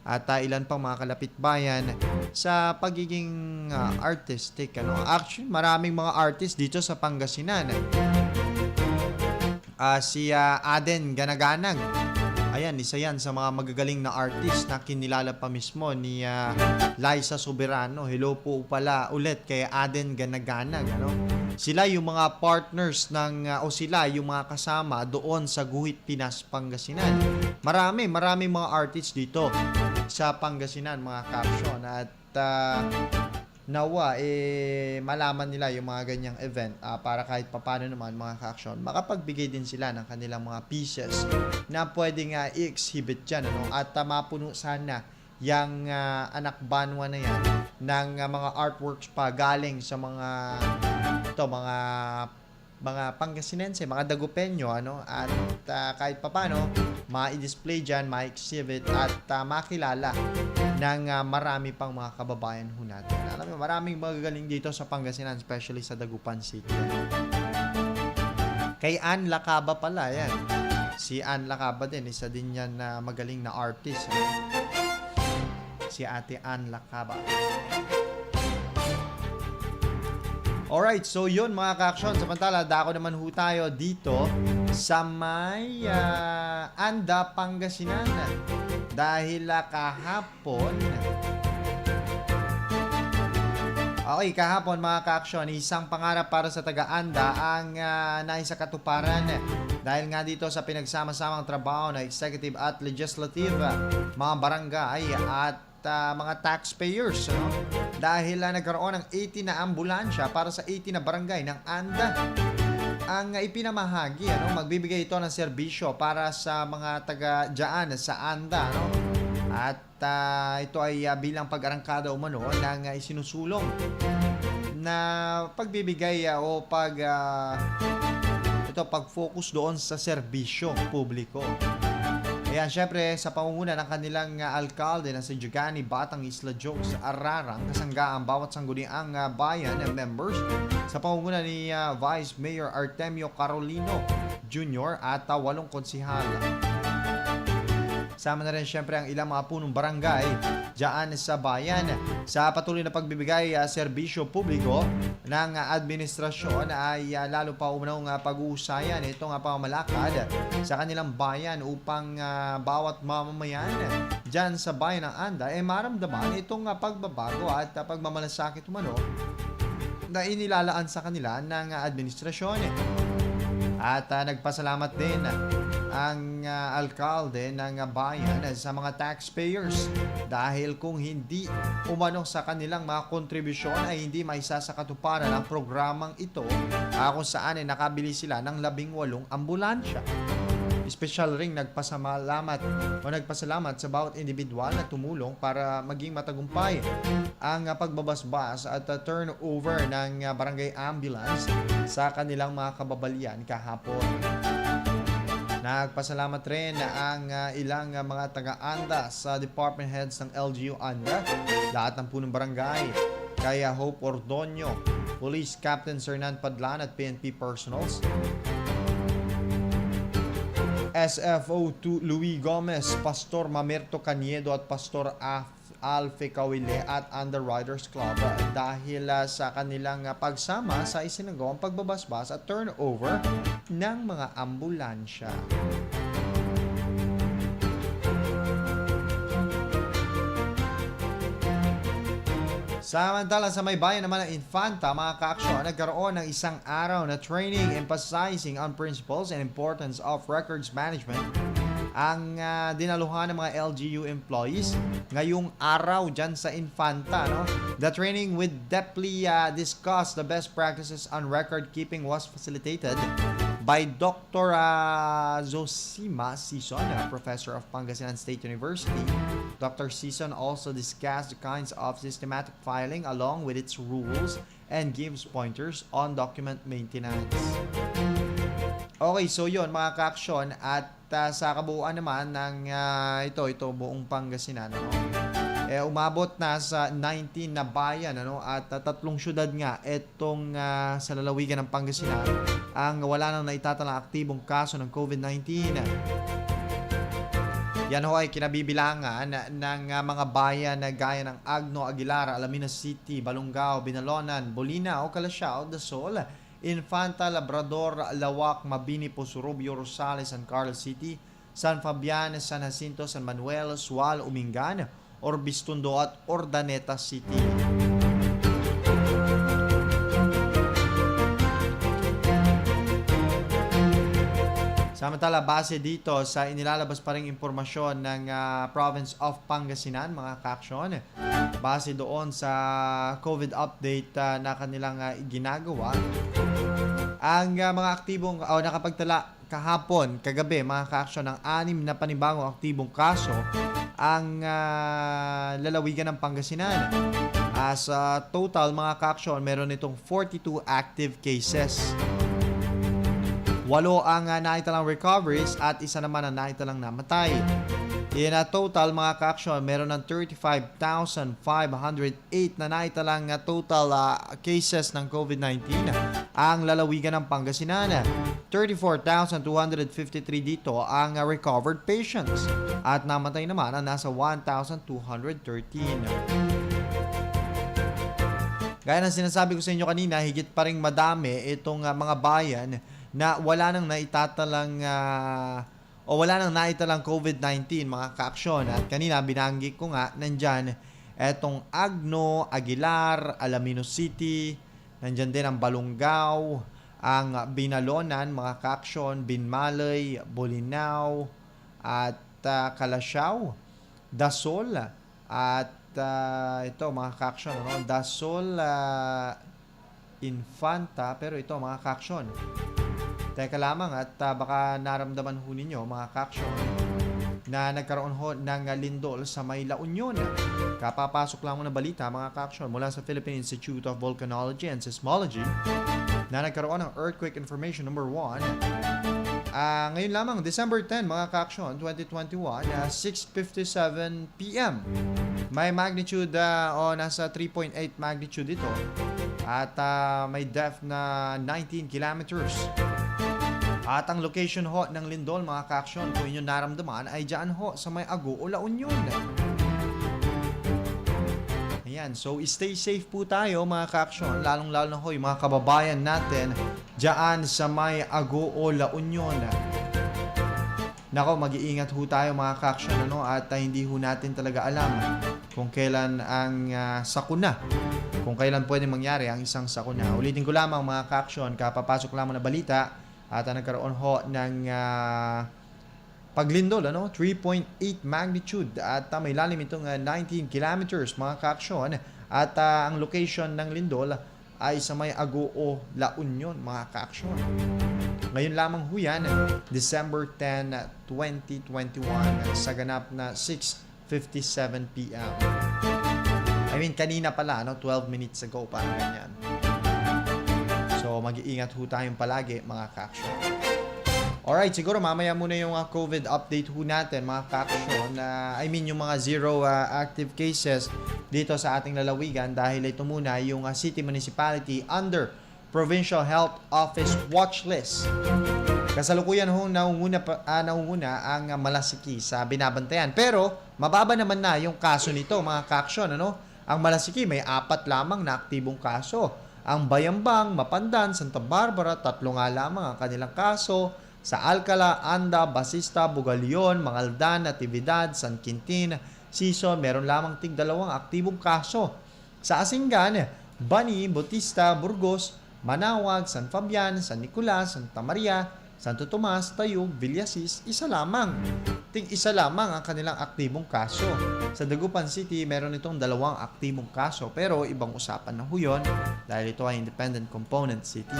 at ilan pang mga kalapit bayan sa pagiging artistic, ano? Actually, maraming mga artists dito sa Pangasinan. Si Aden Ganaganag, ayan, isa yan sa mga magagaling na artist na kinilala pa mismo ni Liza Soberano. Hello po pala ulit kay Aden Ganaganag, ano? Sila yung mga partners sila yung mga kasama doon sa Guhit, Pinas, Pangasinan. Maraming mga artists dito sa Pangasinan, mga caption. At nawa, malaman nila yung mga ganyang event para kahit papano naman, mga ka-action, makapagbigay din sila ng kanilang mga pieces na pwedeng i-exhibit dyan, ano? At mapuno sana yung Anak Banwa na yan ng mga artworks pa galing sa mga Pangasinense, mga Dagupenyo, ano? At kahit papano, ma-display dyan, ma-exhibit at makilala ng marami pang mga kababayan ho natin. Alam mo, maraming magagaling dito sa Pangasinan, especially sa Dagupan City. Kay Ann Lacaba pala, yan. Si Ann Lacaba din, isa din yan na magaling na artist. Si Ate Ann Lacaba. Alright, so yun mga ka-action. Samantala, dako naman ho tayo dito sa may Anda, Pangasinan. Dahil kahapon, mga ka-action, isang pangarap para sa taga-Anda ang naisakatuparan dahil nga dito sa pinagsama-samang trabaho ng executive at legislative, mga barangay at mga taxpayers, no? Dahil nagkaroon ng 80 na ambulansya para sa 80 na barangay ng Anda ang ipinamahagi, ano? Magbibigay ito ng serbisyo para sa mga taga-diyaan sa Anda, no? At ito ay bilang pag-arangkada umano ng isinusulong na pagbibigay pag-focus doon sa serbisyo publiko. Ayan, syempre, sa pangunguna ng kanilang alkalde na si Giovanni Batang Isla Jokes Ararang, kasangga ang bawat sangguniang bayan members, sa pangunguna ni Vice Mayor Artemio Carolino Jr. at 8 konsihal. Sama na rin syempre ang ilang mga punong barangay dyan sa bayan sa patuloy na pagbibigay serbisyo publiko ng administrasyon ay lalo pa umunong pag-uusayan itong pamamalakad sa kanilang bayan upang bawat mamamayan dyan sa bayan ng Anda maramdaman itong pagbabago at pagmamalasakit umano na inilalaan sa kanila ng administrasyon. At nagpasalamat din ang alkalde ng bayan sa mga taxpayers dahil kung hindi umano sa kanilang mga kontribusyon ay hindi maisa sa katuparan ang programang ito kung saan nakabili sila ng 18 ambulansya. Espesyal ring nagpasalamat sa bawat individual na tumulong para maging matagumpay ang pagbabasbas at turnover ng barangay ambulance sa kanilang mga kababalian kahapon. Nagpasalamat rin ang ilang mga taga-anda sa department heads ng LGU Anda, lahat ng punong barangay, kaya Hope Ordonio, Police Captain Hernan Padlan at PNP personals, SFO2 Luis Gomez, Pastor Mamerto Caniedo at Pastor Alfe Kawile at Underwriters Club dahil sa kanilang pagsama sa isinagawang pagbabasbas at turnover ng mga ambulansya. Samantala sa may bayan naman ng Infanta, mga kaaksyon, nagkaroon ng isang araw na training emphasizing on principles and importance of records management ang dinaluhan ng mga LGU employees ngayong araw dyan sa Infanta. No? The training with depthly discussed the best practices on record keeping was facilitated by Dr. Zosima Sison, professor of Pangasinan State University. Dr. Sison also discussed the kinds of systematic filing along with its rules and gives pointers on document maintenance. Okay, so yun mga kaaksyon, at sa kabuuan naman ng ito buong Pangasinan, ano? Umabot na sa 19 na bayan, ano, at 3 syudad nga itong sa lalawigan ng Pangasinan ang wala nang naitatalang aktibong kaso ng COVID-19. Yan ho ay kinabibilangan ng mga bayan na gaya ng Agno, Aguilar, Alaminos City, Balungao, Binalonan, Bolinao, Calasiao, Dasol, Infanta, Labrador, Lawak, Mabini, Pusurubio, Rosales, San Carlos City, San Fabian, San Jacinto, San Manuel, Sual, Umingan, Orbistundo at Ordaneta City. Samantala, base dito sa inilalabas pa ring impormasyon ng Province of Pangasinan, mga kaaksyon, base doon sa COVID update na kanilang ginagawa, ang mga aktibong nakapagtala kahapon, kagabi, mga kaaksyon, ng 6 na panibagong aktibong kaso ang lalawigan ng Pangasinan. As total, mga kaaksyon, meron itong 42 active cases. 8 ang naitalang recoveries at isa naman ang naitalang namatay. In total, mga kaaksyon, meron ng 35,508 na naitalang total cases ng COVID-19 ang lalawigan ng Pangasinan. 34,253 dito ang recovered patients at namatay naman ang nasa 1,213. Gaya ng sinasabi ko sa inyo kanina, higit pa ring madami itong mga bayan na wala nang naitatalang wala nang naitalang COVID-19, mga kaaksyon. At kanina binanggit ko nga, nandyan etong Agno, Aguilar, Alaminos City, nandyan din ang Balungao, ang Binalonan, mga kaaksyon, Binmalay, Bolinao, at Calasiao, Dasol, at ito mga kaaksyon, ano? Dasol, Infanta, pero ito mga kaaksyon, teka lamang at baka naramdaman ho ninyo, mga kaaksyon, na nagkaroon ho ng lindol sa may La Union. Kapapasok lang mo na balita, mga kaaksyon, mula sa Philippine Institute of Volcanology and Seismology na nagkaroon ng earthquake information number 1 ngayon lamang, December 10, mga kaaksyon, 2021, 6:57 p.m. May magnitude nasa 3.8 magnitude ito at may depth na 19 kilometers. At ang location ho ng lindol, mga kaaksyon, kung inyong naramdaman, ay dyan ho sa may Ago o La Union. Ayan, so stay safe po tayo, mga kaaksyon, lalong-lalo na ho yung mga kababayan natin dyan sa may Ago o La Union. Nako, mag-iingat ho tayo, mga kaaksyon, ano? At hindi ho natin talaga alam kung kailan ang sakuna, kung kailan pwede mangyari ang isang sakuna. Ulitin ko lamang, mga kaaksyon, kapapasok lamang na balita at nagkaroon ho ng paglindol, 3.8 magnitude at may lalim itong 19 kilometers, mga kaaksyon, at ang location ng lindol ay sa may Ago o La Union, mga kaaksyon. Ngayon lamang ho yan, December 10, 2021 sa ganap na 6:57 p.m. I mean, kanina pala, 12 minutes ago, parang ganyan. So, mag-iingat ho tayong palagi, mga ka-action. Alright, siguro mamaya muna yung COVID update ho natin, mga ka-action. Yung mga zero active cases dito sa ating lalawigan dahil ito muna yung city municipality under Provincial Health Office watch list. Kasalukuyan ho naunguna ang Malasiki sa binabantayan. Pero, mababa naman na yung kaso nito, mga ka-action. Ang Malasiki may 4 lamang na aktibong kaso. Ang Bayambang, Mapandan, Santa Barbara, 3 nga lamang ang kanilang kaso. Sa Alcala, Anda, Basista, Bugalion, Mangaldan, Natividad, San Quintin, Sison, meron lamang tig 2 aktibong kaso. Sa Asingan, Bani, Bautista, Burgos, Manawag, San Fabian, San Nicolas, Santa Maria, Santo Tomas, Tayug, Villasis, isa lamang. Tig 1 lamang ang kanilang aktibong kaso. Sa Dagupan City, meron itong 2 aktibong kaso pero ibang usapan na ho yun dahil ito ay independent component city.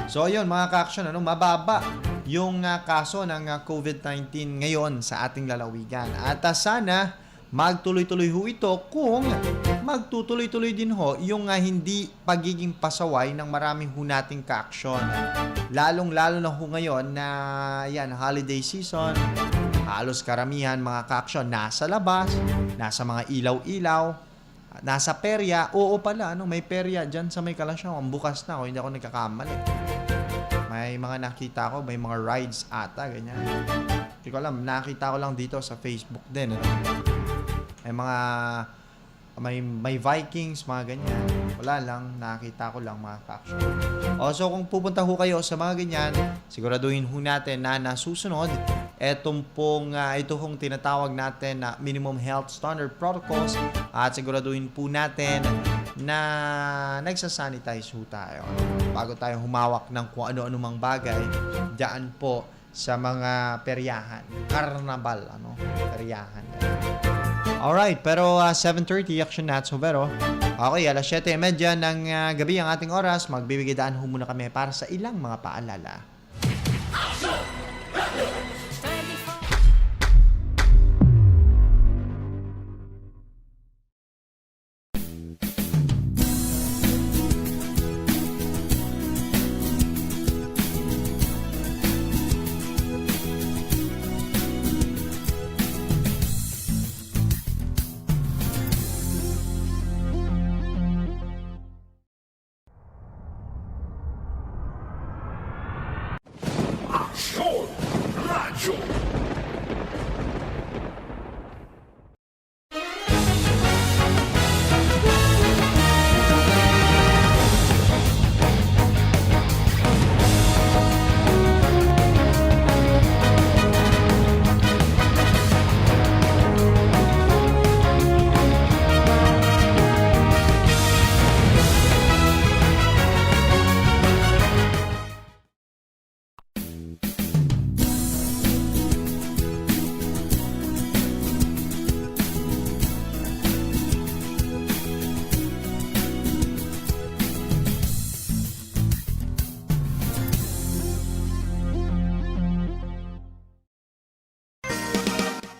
So ayun mga ka-action, mababa yung kaso ng COVID-19 ngayon sa ating lalawigan. At sana magtuloy-tuloy ho ito kung magtutuloy-tuloy din ho yung hindi pagiging pasaway ng maraming ho nating ka-action. Lalong-lalo na ho ngayon na holiday season, halos karamihan mga ka-action nasa labas, nasa mga ilaw-ilaw, nasa perya. Oo pala, may perya dyan sa may Kalasyaw. Ang bukas na, hindi ako nagkakamali. May mga nakita ko, may mga rides ata, ganyan. Hindi ko alam, nakita ko lang dito sa Facebook din. May mga, may Vikings, mga ganyan. Wala lang, nakita ko lang mga ka-action. So kung pupunta ho kayo sa mga ganyan, siguraduhin ho natin na nasusunod ito hong tinatawag natin na minimum health standard protocols at siguraduhin po natin na nagsasanitize ho tayo bago tayo humawak ng kung ano-ano mang bagay diyan po sa mga peryahan, karnabal, peryahan. Alright, pero 7:30 action nats ho pero okay, alas 7:30 ng gabi ang ating oras, magbibigay daan ho muna kami para sa ilang mga paalala.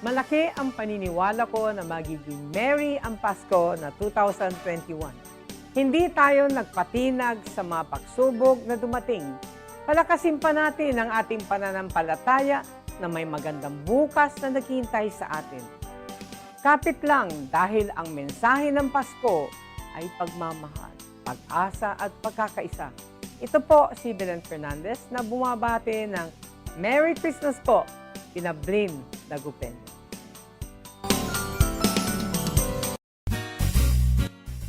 Malaki ang paniniwala ko na magiging merry ang Pasko na 2021. Hindi tayo nagpatinag sa mga pagsubok na dumating. Palakasin pa natin ang ating pananampalataya na may magandang bukas na naghihintay sa atin. Kapit lang dahil ang mensahe ng Pasko ay pagmamahal, pag-asa at pagkakaisa. Ito po si Belen Fernandez na bumabati ng Merry Christmas po, kina Blin Dagupen.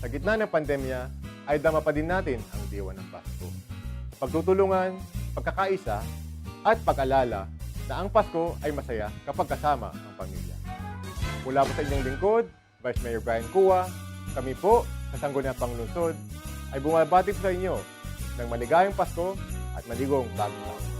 Sa gitna ng pandemya, ay dama pa din natin ang diwa ng Pasko. Pagtutulungan, pagkakaisa, at pag-alala na ang Pasko ay masaya kapag kasama ang pamilya. Mula po sa inyong lingkod, Vice Mayor Brian Cua, kami po sa Sangguniang Panglungsod ay bumabati sa inyo ng maligayang Pasko at maligong bagong taon.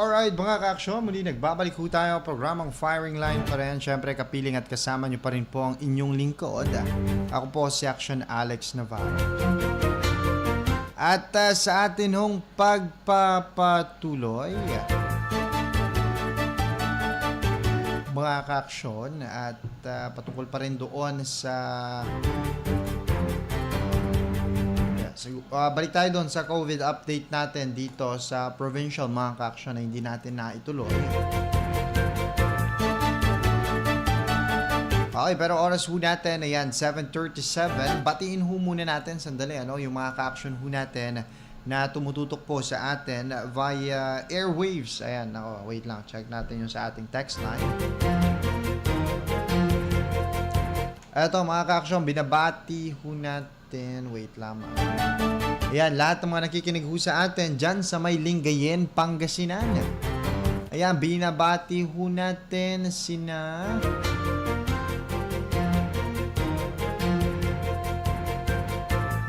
Alright mga ka-aksyon, muli nagbabalik ho tayo programang Firing Line pa rin. Siyempre kapiling at kasama nyo pa rin po ang inyong lingkod. Ako po si Action Alex Navarro. At sa atin hong pagpapatuloy, mga ka-aksyon, at patungkol pa rin doon sa... balik tayo doon sa COVID update natin dito sa provincial mga ka-aksyon na hindi natin naituloy. Okay, pero oras ho natin, ayan, 7:37. Batiin ho muna natin sandali, yung mga ka-aksyon ho natin na tumututok po sa atin via airwaves. Ayan, wait lang, check natin yung sa ating text line. Eto mga ka-aksyon, binabati ho natin, wait lamang. Ayan, lahat ng mga nakikinig ho sa atin dyan sa may Lingayen, Pangasinan. Ayan, binabati ho natin sina...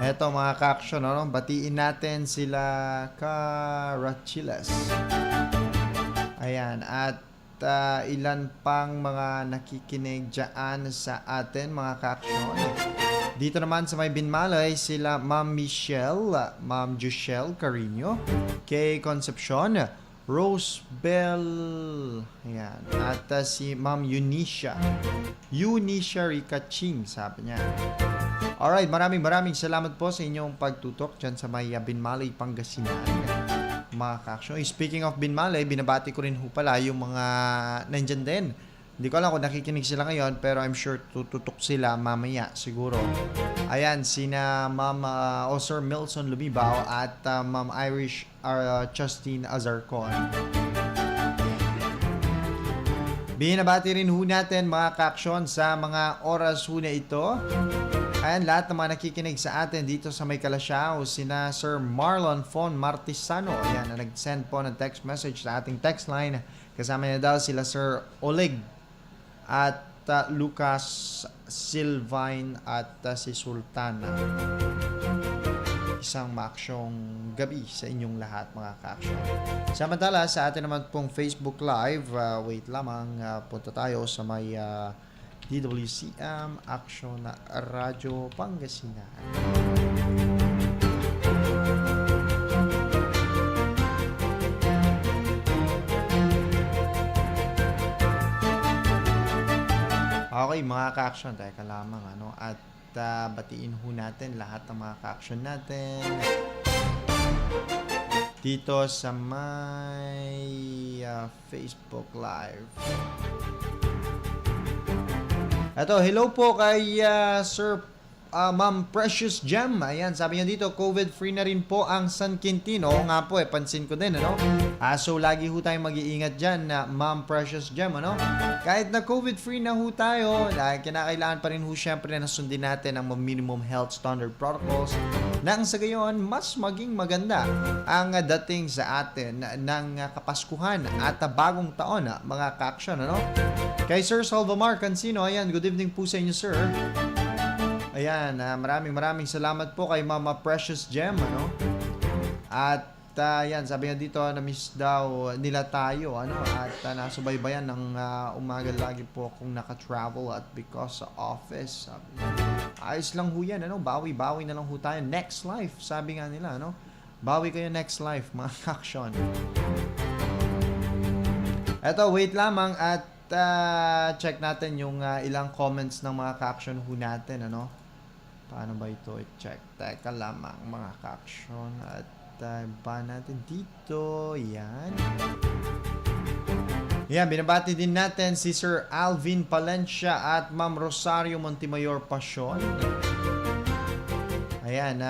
Eto mga ka-aksyon, batiin natin sila Karachilas. Ayan, at ilan pang mga nakikinig dyan sa atin mga ka-aksyon. Dito naman sa may Binmalay, sila Ma'am Michelle, Ma'am Jushel Carino, Kay Concepcion, Rosebell, ayan, at si Ma'am Eunicia Ricaching, sabi niya. Alright, maraming salamat po sa inyong pagtutok dyan sa may Binmalay, Pangasinan, mga ka-aksyon. Speaking of Binmalay, binabati ko rin ho pala yung mga nandyan din. Hindi ko alam kung nakikinig sila ngayon, pero I'm sure tututok sila mamaya siguro. Ayan, sina Ma'am Sir Milson Lumibaw at Ma'am Irish Justine Azarcon. Binabati rin ho natin mga ka-aksyon sa mga oras ho na ito. Ayan, lahat ng mga nakikinig sa atin dito sa may Kalasyaw, sina Sir Marlon Fon Martisano. Ayan, na nag-send po ng text message sa ating text line. Kasama niya daw sila Sir Oleg at Lucas Silvine at si Sultana. Isang maaksyong gabi sa inyong lahat mga ka-aksyon. Samantala sa atin naman pong Facebook Live, wait lamang, punta tayo sa may DWCM Action Radio Pangasinan. Okay mga ka-action, teka lamang at batiin ho natin lahat ng mga ka-action natin dito sa may Facebook Live. Ito, hello po kay Sir Ma'am Precious Gem. Ayan, sabi niya dito, COVID-free na rin po ang San Quintino. Oo nga po, pansin ko din, so, lagi ho tayong mag-iingat dyan na Ma'am Precious Gem, Kahit na COVID-free na ho tayo, kinakailangan pa rin ho syempre na sundin natin ang minimum health standard protocols nang sa gayon, mas maging maganda ang dating sa atin ng Kapaskuhan at bagong taon, mga ka-action, Kay Sir Salvamar Cancino, ayan, good evening po sa inyo, sir. Ayan, maraming salamat po kay Mama Precious Gem, At yan, sabi nga dito, na-miss daw nila tayo, at nasubaybayan ng umaga lagi po akong naka-travel at because sa office. Sabi niya, ayos lang ho yan, bawi na lang ho tayo next life, sabi nga nila, bawi kayo next life, mga action. Eto, wait lamang at check natin yung ilang comments ng mga ka-action ho natin, Paano ba ito i-check? Teka lamang mga ka-action at ba natin dito. Yan. Yan, binabati din natin si Sir Alvin Palencia at Ma'am Rosario Montemayor Pasyon. Ayan,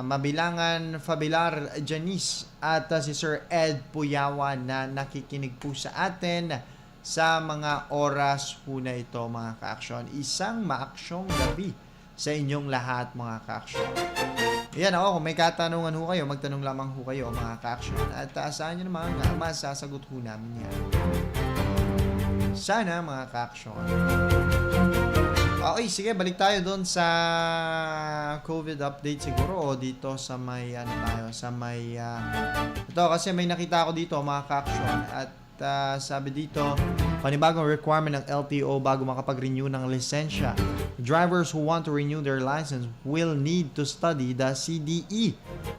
Mabilangan Fabilar Janice at si Sir Ed Puyawan na nakikinig po sa atin sa mga oras po na ito mga ka-action. Isang maaksyong gabi sa inyong lahat mga ka-action. Yan kung may katanungan ho kayo, magtanong lamang ho kayo mga ka-action. At saan nyo naman masasagot ho namin yan. Sana mga ka-action. Okay, sige, balik tayo doon sa COVID update siguro o dito sa may ito kasi may nakita ako dito mga ka-action at sabi dito panibagong requirement ng LTO bago makapag-renew ng lisensya. Drivers who want to renew their license will need to study the CDE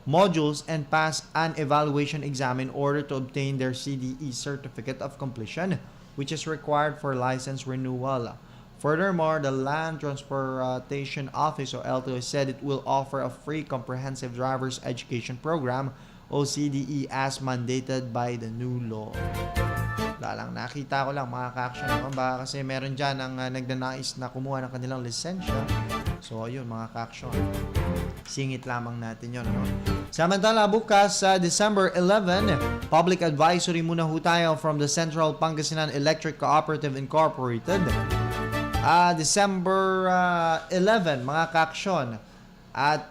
modules and pass an evaluation exam in order to obtain their CDE certificate of completion, which is required for license renewal. Furthermore, the Land Transportation Office or LTO said it will offer a free comprehensive driver's education program o CDE as mandated by the new law. Lang nakita ko lang mga ka-action naman baka kasi meron dyan ang nagnanais na kumuha ng kanilang lisensya. So ayun mga ka-action, singit lamang natin yun, no? Samantala bukas sa December 11, public advisory muna ho tayo from the Central Pangasinan Electric Cooperative Incorporated. December 11 mga ka-action at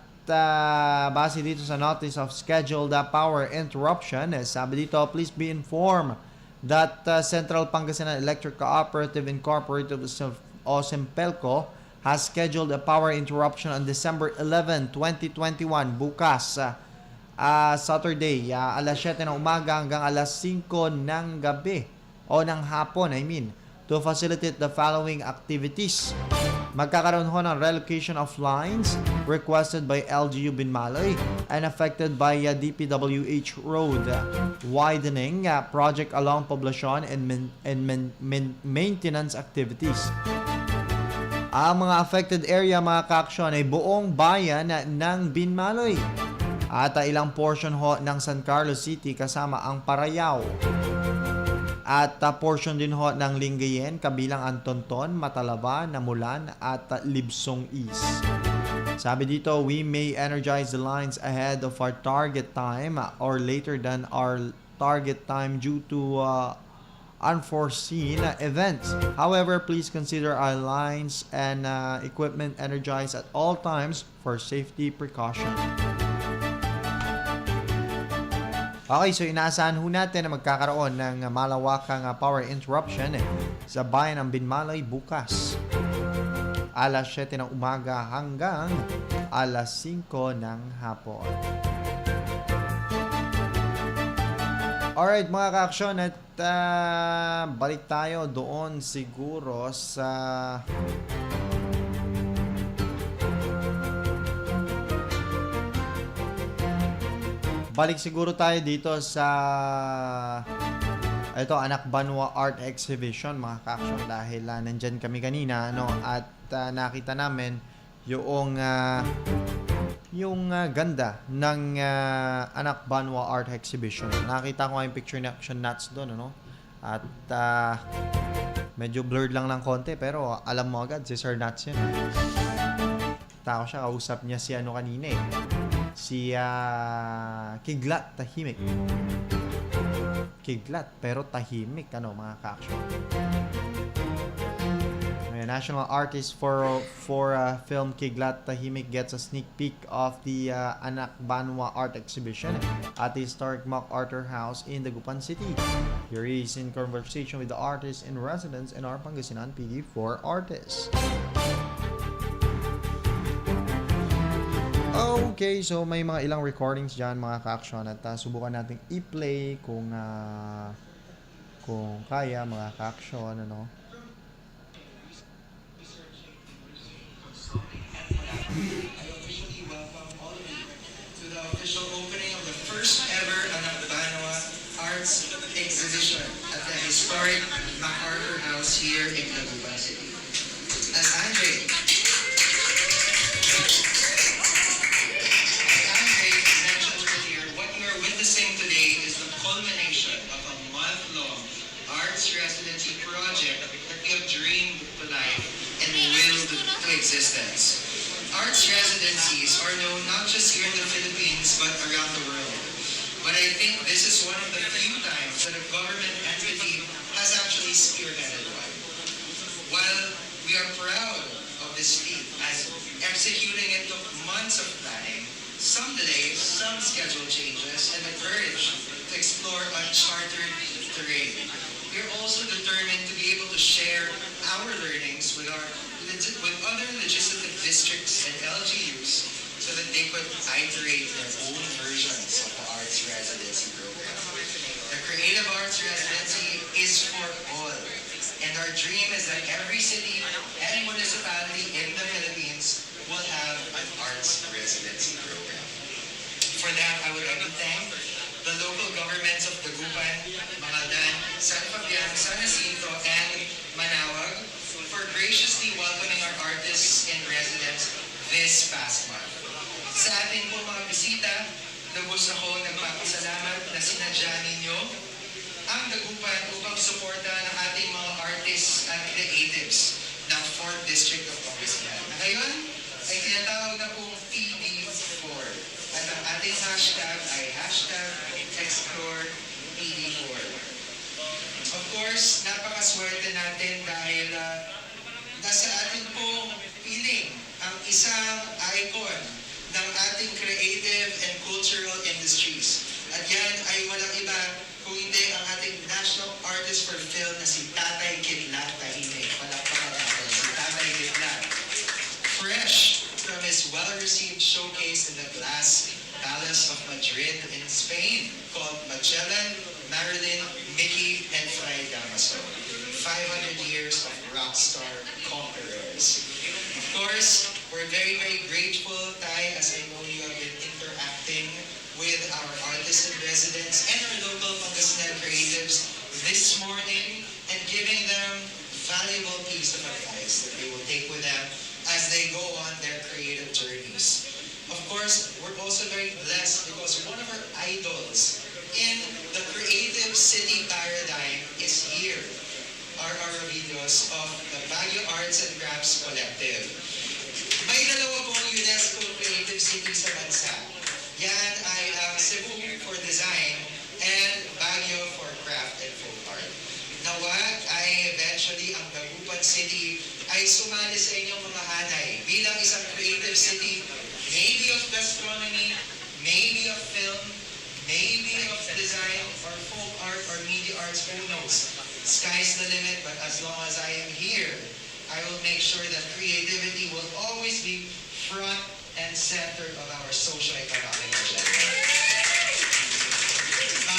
base dito sa notice of scheduled power interruption, sabi dito, please be informed that Central Pangasinan Electric Cooperative Incorporated o Simpelco has scheduled a power interruption on December 11, 2021 bukas Saturday, alas 7 ng umaga hanggang alas 5 ng gabi o ng hapon, to facilitate the following activities. Magkakaroon ho ng relocation of lines requested by LGU Binmaloy and affected by DPWH road widening project along Poblacion and maintenance activities. Ang mga affected area mga ka-aksyon ay buong bayan ng Binmaloy at ilang portion ho ng San Carlos City kasama ang Parayao. At portion din ho ng Lingayen, kabilang ang Tonton, Matalaba, Namulan at Libsong East. Sabi dito, we may energize the lines ahead of our target time or later than our target time due to unforeseen events. However, please consider our lines and equipment energized at all times for safety precaution. Okay, so inaasahan ho natin na magkakaroon ng malawakang power interruption sa bayan ng Binmaloy bukas. Alas 7 ng umaga hanggang alas 5 ng hapon. Alright mga ka-aksyon, at balik tayo doon siguro sa tayo dito sa Anak Banwa Art Exhibition mga ka-action dahil nandyan kami kanina at nakita namin yung ganda ng Anak Banwa Art Exhibition. Nakita ko nga yung picture ni Action Nuts doon at medyo blurred lang ng konti pero alam mo agad si Sir Nuts yun. Tako siya, kausap niya si kanina si Kidlat Tahimik. Kidlat pero tahimik mga ka-action. National artist for film Kidlat Tahimik gets a sneak peek of the Anak Banwa Art Exhibition at the historic MacArthur House in Dagupan City. Here he is in conversation with the artist in residence and our Pangasinan PD4 artists. Okay, so may mga ilang recordings dyan mga ka-action at subukan nating i-play kung kaya mga ka-action To the official opening of the first ever Anak Banwa Arts Exhibition at the historic MacArthur House here in Dagupan City. As Andre mentioned earlier, what you are witnessing today is the culmination of a month-long arts residency project that we have dreamed to life and willed to existence. Arts residencies are known not just here in the Philippines but around the world. But I think this is one of the few times that a government entity has actually spearheaded one. While we are proud of this feat, as executing it took months of planning, some delays, some schedule changes, and the courage to explore uncharted terrain. We are also determined to be able to share our learnings with with other legislative districts and LGUs so that they could iterate their own versions of the arts residency program. The Creative Arts Residency is for all, and our dream is that every city and municipality in the Philippines will have an arts residency program. For that, I would like to thank the local governments of Dagupan, Mangaldan, San Fabian, San Jacinto, and Manawag for graciously welcoming our artists in residence this past month. Sa ating po mga bisita, lubos ako nagpapasalamat na sinadya ninyo ang Dagupan upang suportahan ang ating mga artists at creatives ng 4th District of Pangasinan. Ngayon ay tinatawag na pong PD4 at ang ating hashtag ay #ExplorePD4. Of course, napakaswerte natin dahil nasa atin pong piling ang isang icon ng ating creative and cultural industries. At yan ay walang iba kung hindi ang ating National Artist for Film na si Tatay Kidlat Tahimik. Palakpakan natin si Tatay Kidlat. Fresh from his well-received showcase in the Glass Palace of Madrid in Spain called Magellan, Marilyn, Mickey, and Fray Damaso. 500 years of rockstar conquerors. Of course, we're very, very grateful, Tay, as I know you have been interacting with our artists in residence and our local Pangasinan creatives this morning and giving them valuable piece of advice that they will take with them as they go on their creative journeys. Of course, we're also very blessed because one of our idols in the creative city paradigm is here. R.R. Ravillos of the Baguio Arts and Crafts Collective. May dalawa pong UNESCO Creative City sa bansa. Yan ay ang Cebu for Design and Baguio for Craft and Folk Art. Nawag ay eventually ang Dagupan City ay sumali sa inyong mga hanay bilang isang creative city, maybe of gastronomy, maybe of film, maybe of design or folk art or media arts, who knows? Sky's the limit, but as long as I am here, I will make sure that creativity will always be front and center of our socio-economic agenda.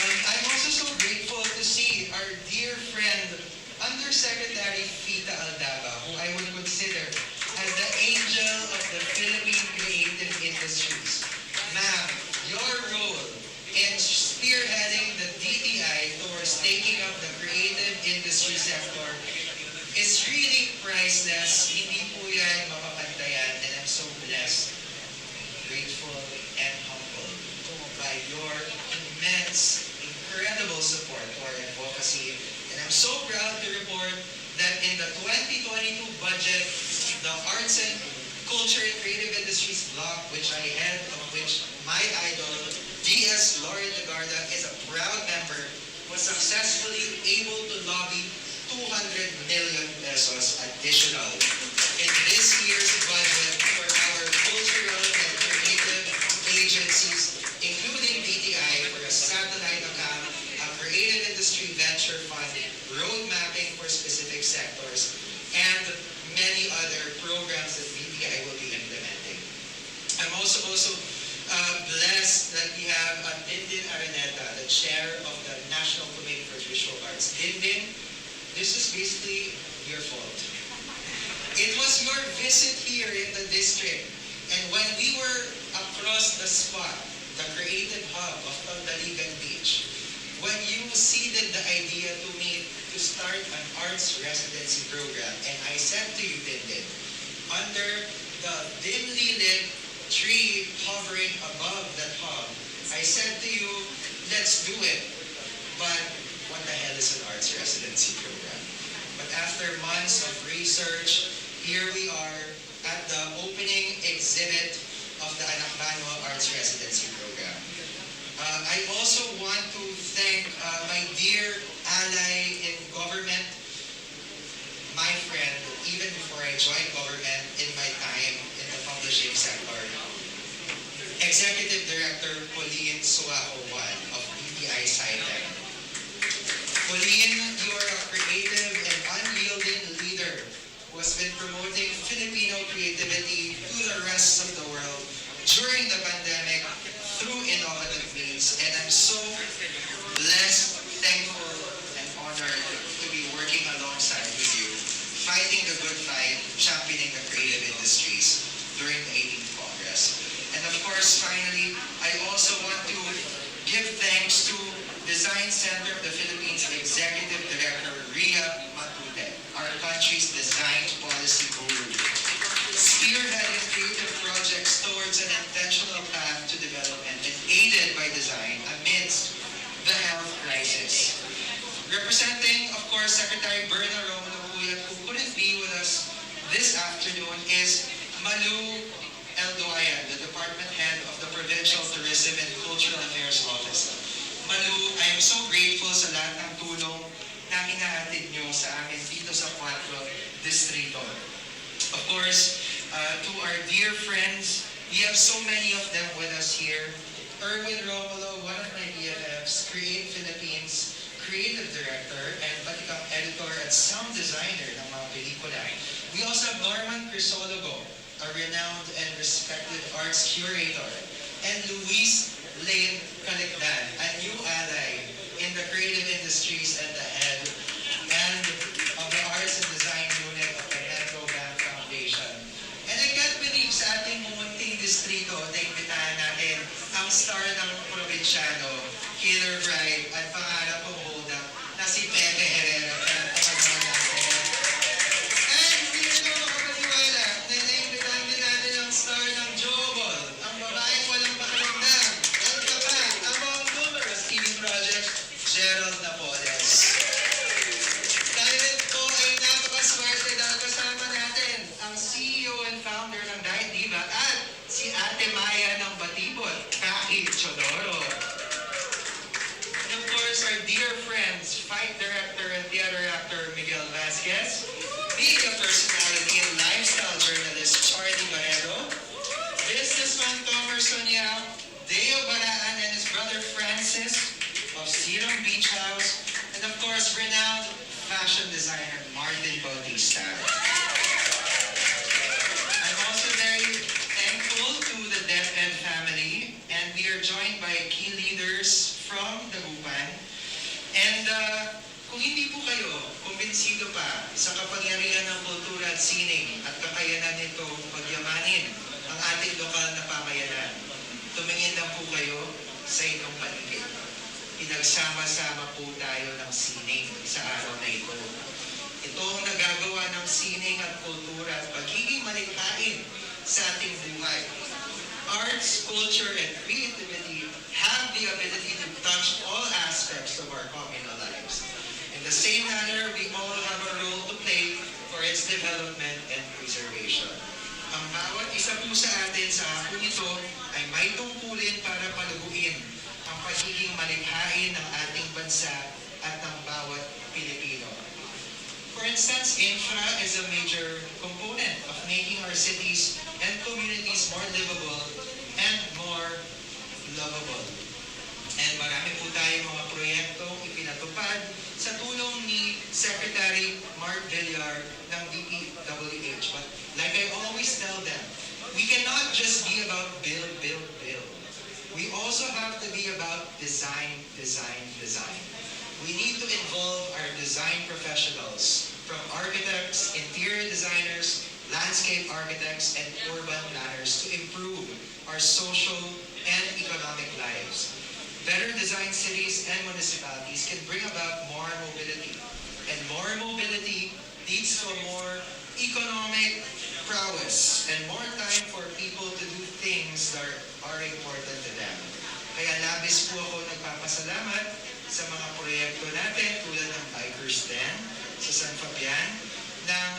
I'm also so grateful to see our dear friend, Undersecretary Fita Aldaba, who I would consider as the angel of the Philippine creative industries. Ma'am, your role in spearheading the DTI towards taking up the creative industry sector is really priceless. Hindi po yan mapapantayan, and I'm so blessed, grateful, and humbled by your immense, incredible support for our advocacy. And I'm so proud to report that in the 2022 budget, the Arts and Culture and Creative Industries block, which I head, of which my idol, D.S. Lauren Legarda, is a proud member, was successfully able to lobby 200 million pesos additional in this year's budget for our cultural and creative agencies, including DTI, for a satellite account, a creative industry venture fund, road mapping for specific sectors, and many other programs that DTI will be implementing. I'm also blessed that we have Dindin Araneta, the chair of the National Committee for Visual Arts. Dindin, this is basically your fault. It was your visit here in the district, and when we were across the spot, the creative hub of Tondaligan Beach, when you seeded the idea to me to start an arts residency program, and I said to you, Dindin, under the dimly lit tree hovering above that hub, I said to you, let's do it. But what the hell is an arts residency program? But after months of research, here we are at the opening exhibit of the Anakbano Arts Residency Program. I also want to thank my dear ally in government, my friend, even before I joined government in my time in the publishing sector, Executive Director Pauline Suaho-Juan of DTI SciTech. Pauline, you are a creative and unyielding leader who has been promoting during the pandemic through innovative means. And I'm so blessed, thankful, and honored to be working alongside with you, fighting the good fight, championing the creative industries during the 18th Congress. And of course, finally, I also want to give thanks to Design Center of the Philippines Executive Director Ria Matute, our country's design policy guru, spearheading creative projects towards an intentional path to development and aided by design amidst the health crisis. Representing, of course, Secretary Berna Romano Puyat, who couldn't be with us this afternoon, is Malu Eldoayan, the Department Head of the Provincial Tourism and Cultural Affairs Office. Malu, I am so grateful sa lahat ng tulong na hinahatid nyo sa amin dito sa 4 Distrito. Of course, to our dear friends, we have so many of them with us here. Erwin Romulo, one of my BFFs, Create Philippines, Creative Director, and pati kang editor at sound designer ng mga pelikula. We also have Norman Crisologo, a renowned and respected arts curator, and Luis Lane Calicdan, a new ally in the creative industries and the head of the Arts and Design Unit of the Metro Bank Foundation. And I can't believe sa ating mumunting distrito na imbitahan natin ang star ng probinsyano, Killer Bride, at pangarap kong hold up na si Pepe Herrera. Napakagawa natin. And hindi nyo makapaniwala na naimbitahan din natin ang star ng Jobol, ang babaeng walang pakiramdam, ang kapag, among numerous TV projects, Gerald Napoles. Tayo rin po ay napakaswerte dahil kasama natin ang CEO and founder ng Diet Diva at si Ate Maya ng Batibot, Kaki Chodoro. And of course, our dear friends, fight director and theater actor Miguel Vasquez, media personality and lifestyle journalist Charlie Barredo, businessman Tomer Sonyao, Deo Baraan and his brother Francis of Siram Beach House, and of course, renowned fashion designer Martin Bautista. I'm also very thankful to the DepEd family, and we are joined by key leaders from Dagupan. And kung hindi po kayo kumbinsido pa sa kapangyarihan ng kultura at sining at kakayanan nito pagyamanin ang ating lokal na pamayanan, tumingin lang po kayo sa inyong paligid. Pinagsama-sama po tayo ng sining sa araw na ito. Ito ang nagagawa ng sining at kultura at pagiging malikhain sa ating buhay. Arts, culture, and creativity have the ability to touch all aspects of our communal lives. In the same manner, we all have a role to play for its development and preservation. Ang bawat isa po sa atin sa hapon ito ay may tungkulin para palubuin ang pagiging malikhain ng ating bansa at ng bawat Pilipino. For instance, infra is a major component of making our cities and communities more livable and more lovable. And marami po tayong mga proyektong ipinatupad sa tulong ni Secretary Mark Villar ng DPWH. But like I always tell them, we cannot just be about build, build, build. We also have to be about design, design, design. We need to involve our design professionals, from architects, interior designers, landscape architects, and urban planners to improve our social and economic lives. Better designed cities and municipalities can bring about more mobility. And more mobility leads to a more economic prowess and more time for people to do things that are important to them. Kaya labis po ako nagpapasalamat sa mga proyekto natin tulad ng Bikers Den sa San Fabian, ng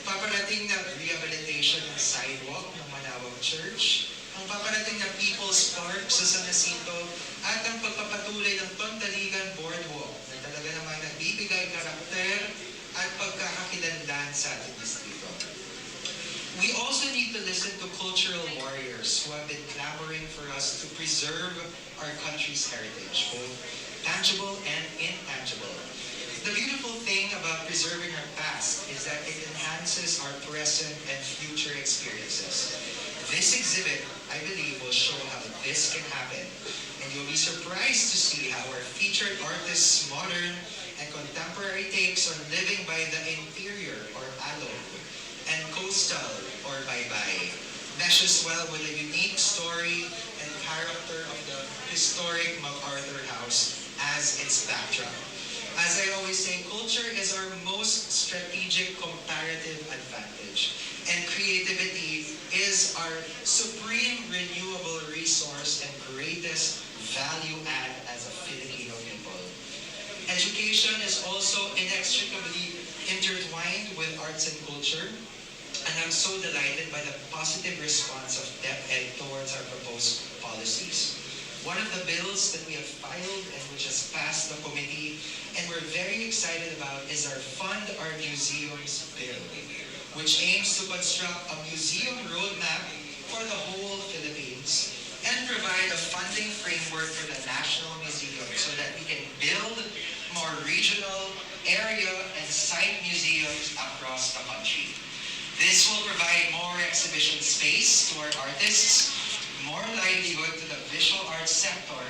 paparating na rehabilitation ng sidewalk ng Manawag Church, ang paparating na People's Park sa San Jacinto, at ang pagpapatuloy ng Tontaligan Boardwalk na talaga naman nagbibigay karakter at pagkakakilanlan sa ating distrito. We also need to listen to cultural warriors who have been clamoring for us to preserve our country's heritage, both tangible and intangible. The beautiful thing about preserving our past is that it enhances our present and future experiences. This exhibit, I believe, will show how this can happen. And you'll be surprised to see how our featured artists' modern and contemporary takes on living by the interior or alog and coastal or bye-bye meshes well with the unique story and character of the historic MacArthur House as its backdrop. As I always say, culture is our most strategic comparative advantage, and creativity is our supreme renewable resource and greatest value add as a Filipino people. Education is also inextricably intertwined with arts and culture, and I'm so delighted by the positive response of DepEd towards our proposed policies. One of the bills that we have filed and which has passed the committee and we're very excited about is our Fund Our Museums bill, which aims to construct a museum roadmap for the whole Philippines and provide a funding framework for the National Museum so that we can build more regional, area, and site museums across the country. This will provide more exhibition space to our artists, more livelihood to the visual arts sector,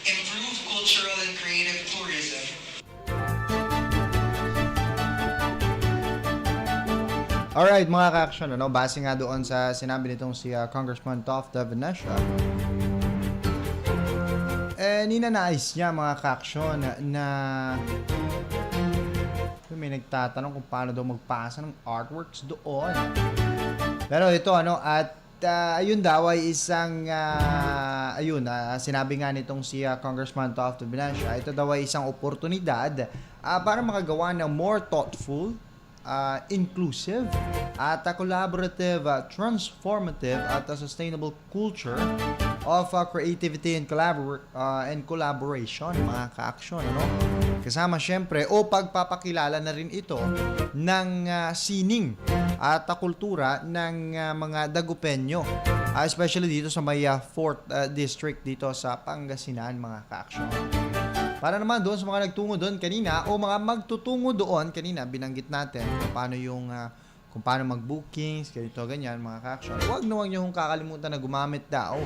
improve cultural and creative tourism. Alright mga ka-action, base nga doon sa sinabi nitong si Congressman Toff de Venecia, ninanais niya mga ka-action na may nagtatanong kung paano daw magpasa ng artworks doon. Pero ito at ayun daw ay isang sinabi nga nitong si Congressman Toff de Venecia, ito daw ay isang oportunidad para makagawa ng more thoughtful, inclusive at collaborative, transformative at sustainable culture of creativity and collaboration mga ka-action kasama syempre pagpapakilala na rin ito ng sining at kultura ng mga Dagupenyo, especially dito sa may 4th district dito sa Pangasinan mga ka-action. Para naman doon sa mga nagtungo doon kanina o mga magtutungo doon kanina, binanggit natin kung paano mag-bookings, ganito, ganyan, mga ka-action. Huwag niyo kung kakalimutan na gumamit daw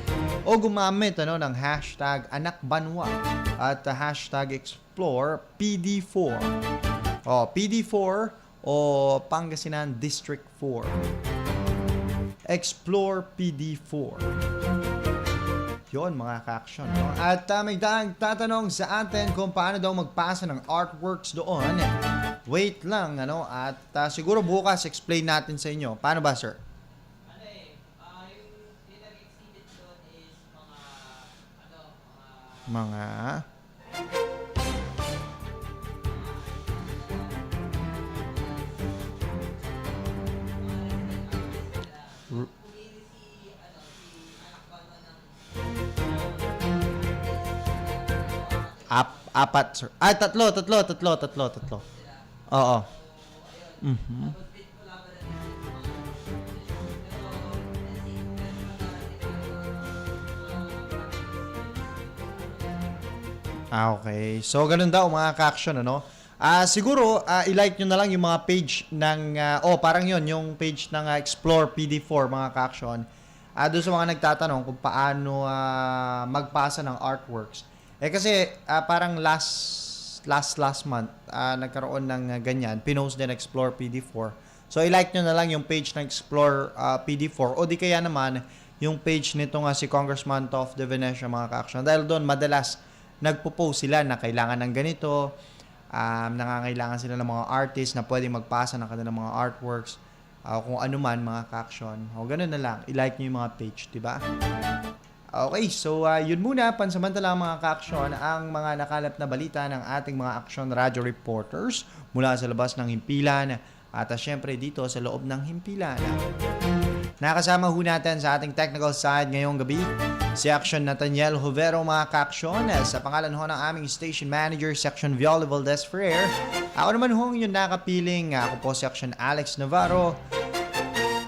o gumamit ng hashtag AnakBanwa at hashtag Explore PD4. PD4 o Pangasinan District 4. Explore PD4. Yun mga ka-action. At may tatanong sa atin kung paano daw magpasa ng artworks doon. Wait lang, at siguro bukas explain natin sa inyo. Paano ba, sir? Yung nag-exhibit doon is Mga... apat, sir. Ay, tatlo. Oo. Okay. So, ganun daw mga ka-action, siguro, i-like nyo na lang yung mga page ng, parang yon yung page ng Explore PD4, mga ka-action. Doon sa mga nagtatanong kung paano magpasa ng artworks. Kasi parang last month, nagkaroon ng ganyan, pinost din Explore PD4. So, i-like nyo na lang yung page ng Explore PD4 o di kaya naman yung page nitong si Congressman Toff de Venecia, mga ka-action. Dahil doon, madalas nagpo-post sila na kailangan ng ganito, nangangailangan sila ng mga artists na pwedeng magpasa ng kanilang mga artworks, kung ano man, mga ka-action. O, ganun na lang. I-like nyo yung mga page, diba? Okay, so yun muna, pansamantala mga ka-action, ang mga nakalap na balita ng ating mga Action Radio reporters mula sa labas ng himpilan at syempre dito sa loob ng himpilan. Nakasama ho natin sa ating technical side ngayong gabi si Action Nathaniel Jovero, mga ka-action, sa pangalan ho ng aming station manager, Section Viola Valdez Ferrer. Ako naman ho yung nakapiling, ako po si Action Alex Navarro.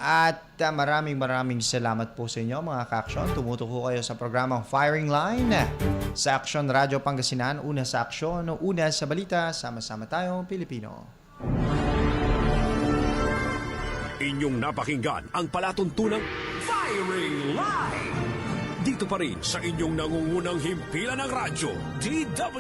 At maraming salamat po sa inyo mga ka-action. Tumutuko kayo sa programang Firing Line sa Action Radio Pangasinan. Una sa aksyon, una sa balita, sama-sama tayong Pilipino. Inyong napakinggan ang palatuntunang Fire! Firing Live! Dito pa rin sa inyong nangungunang himpilan ng radyo, DW.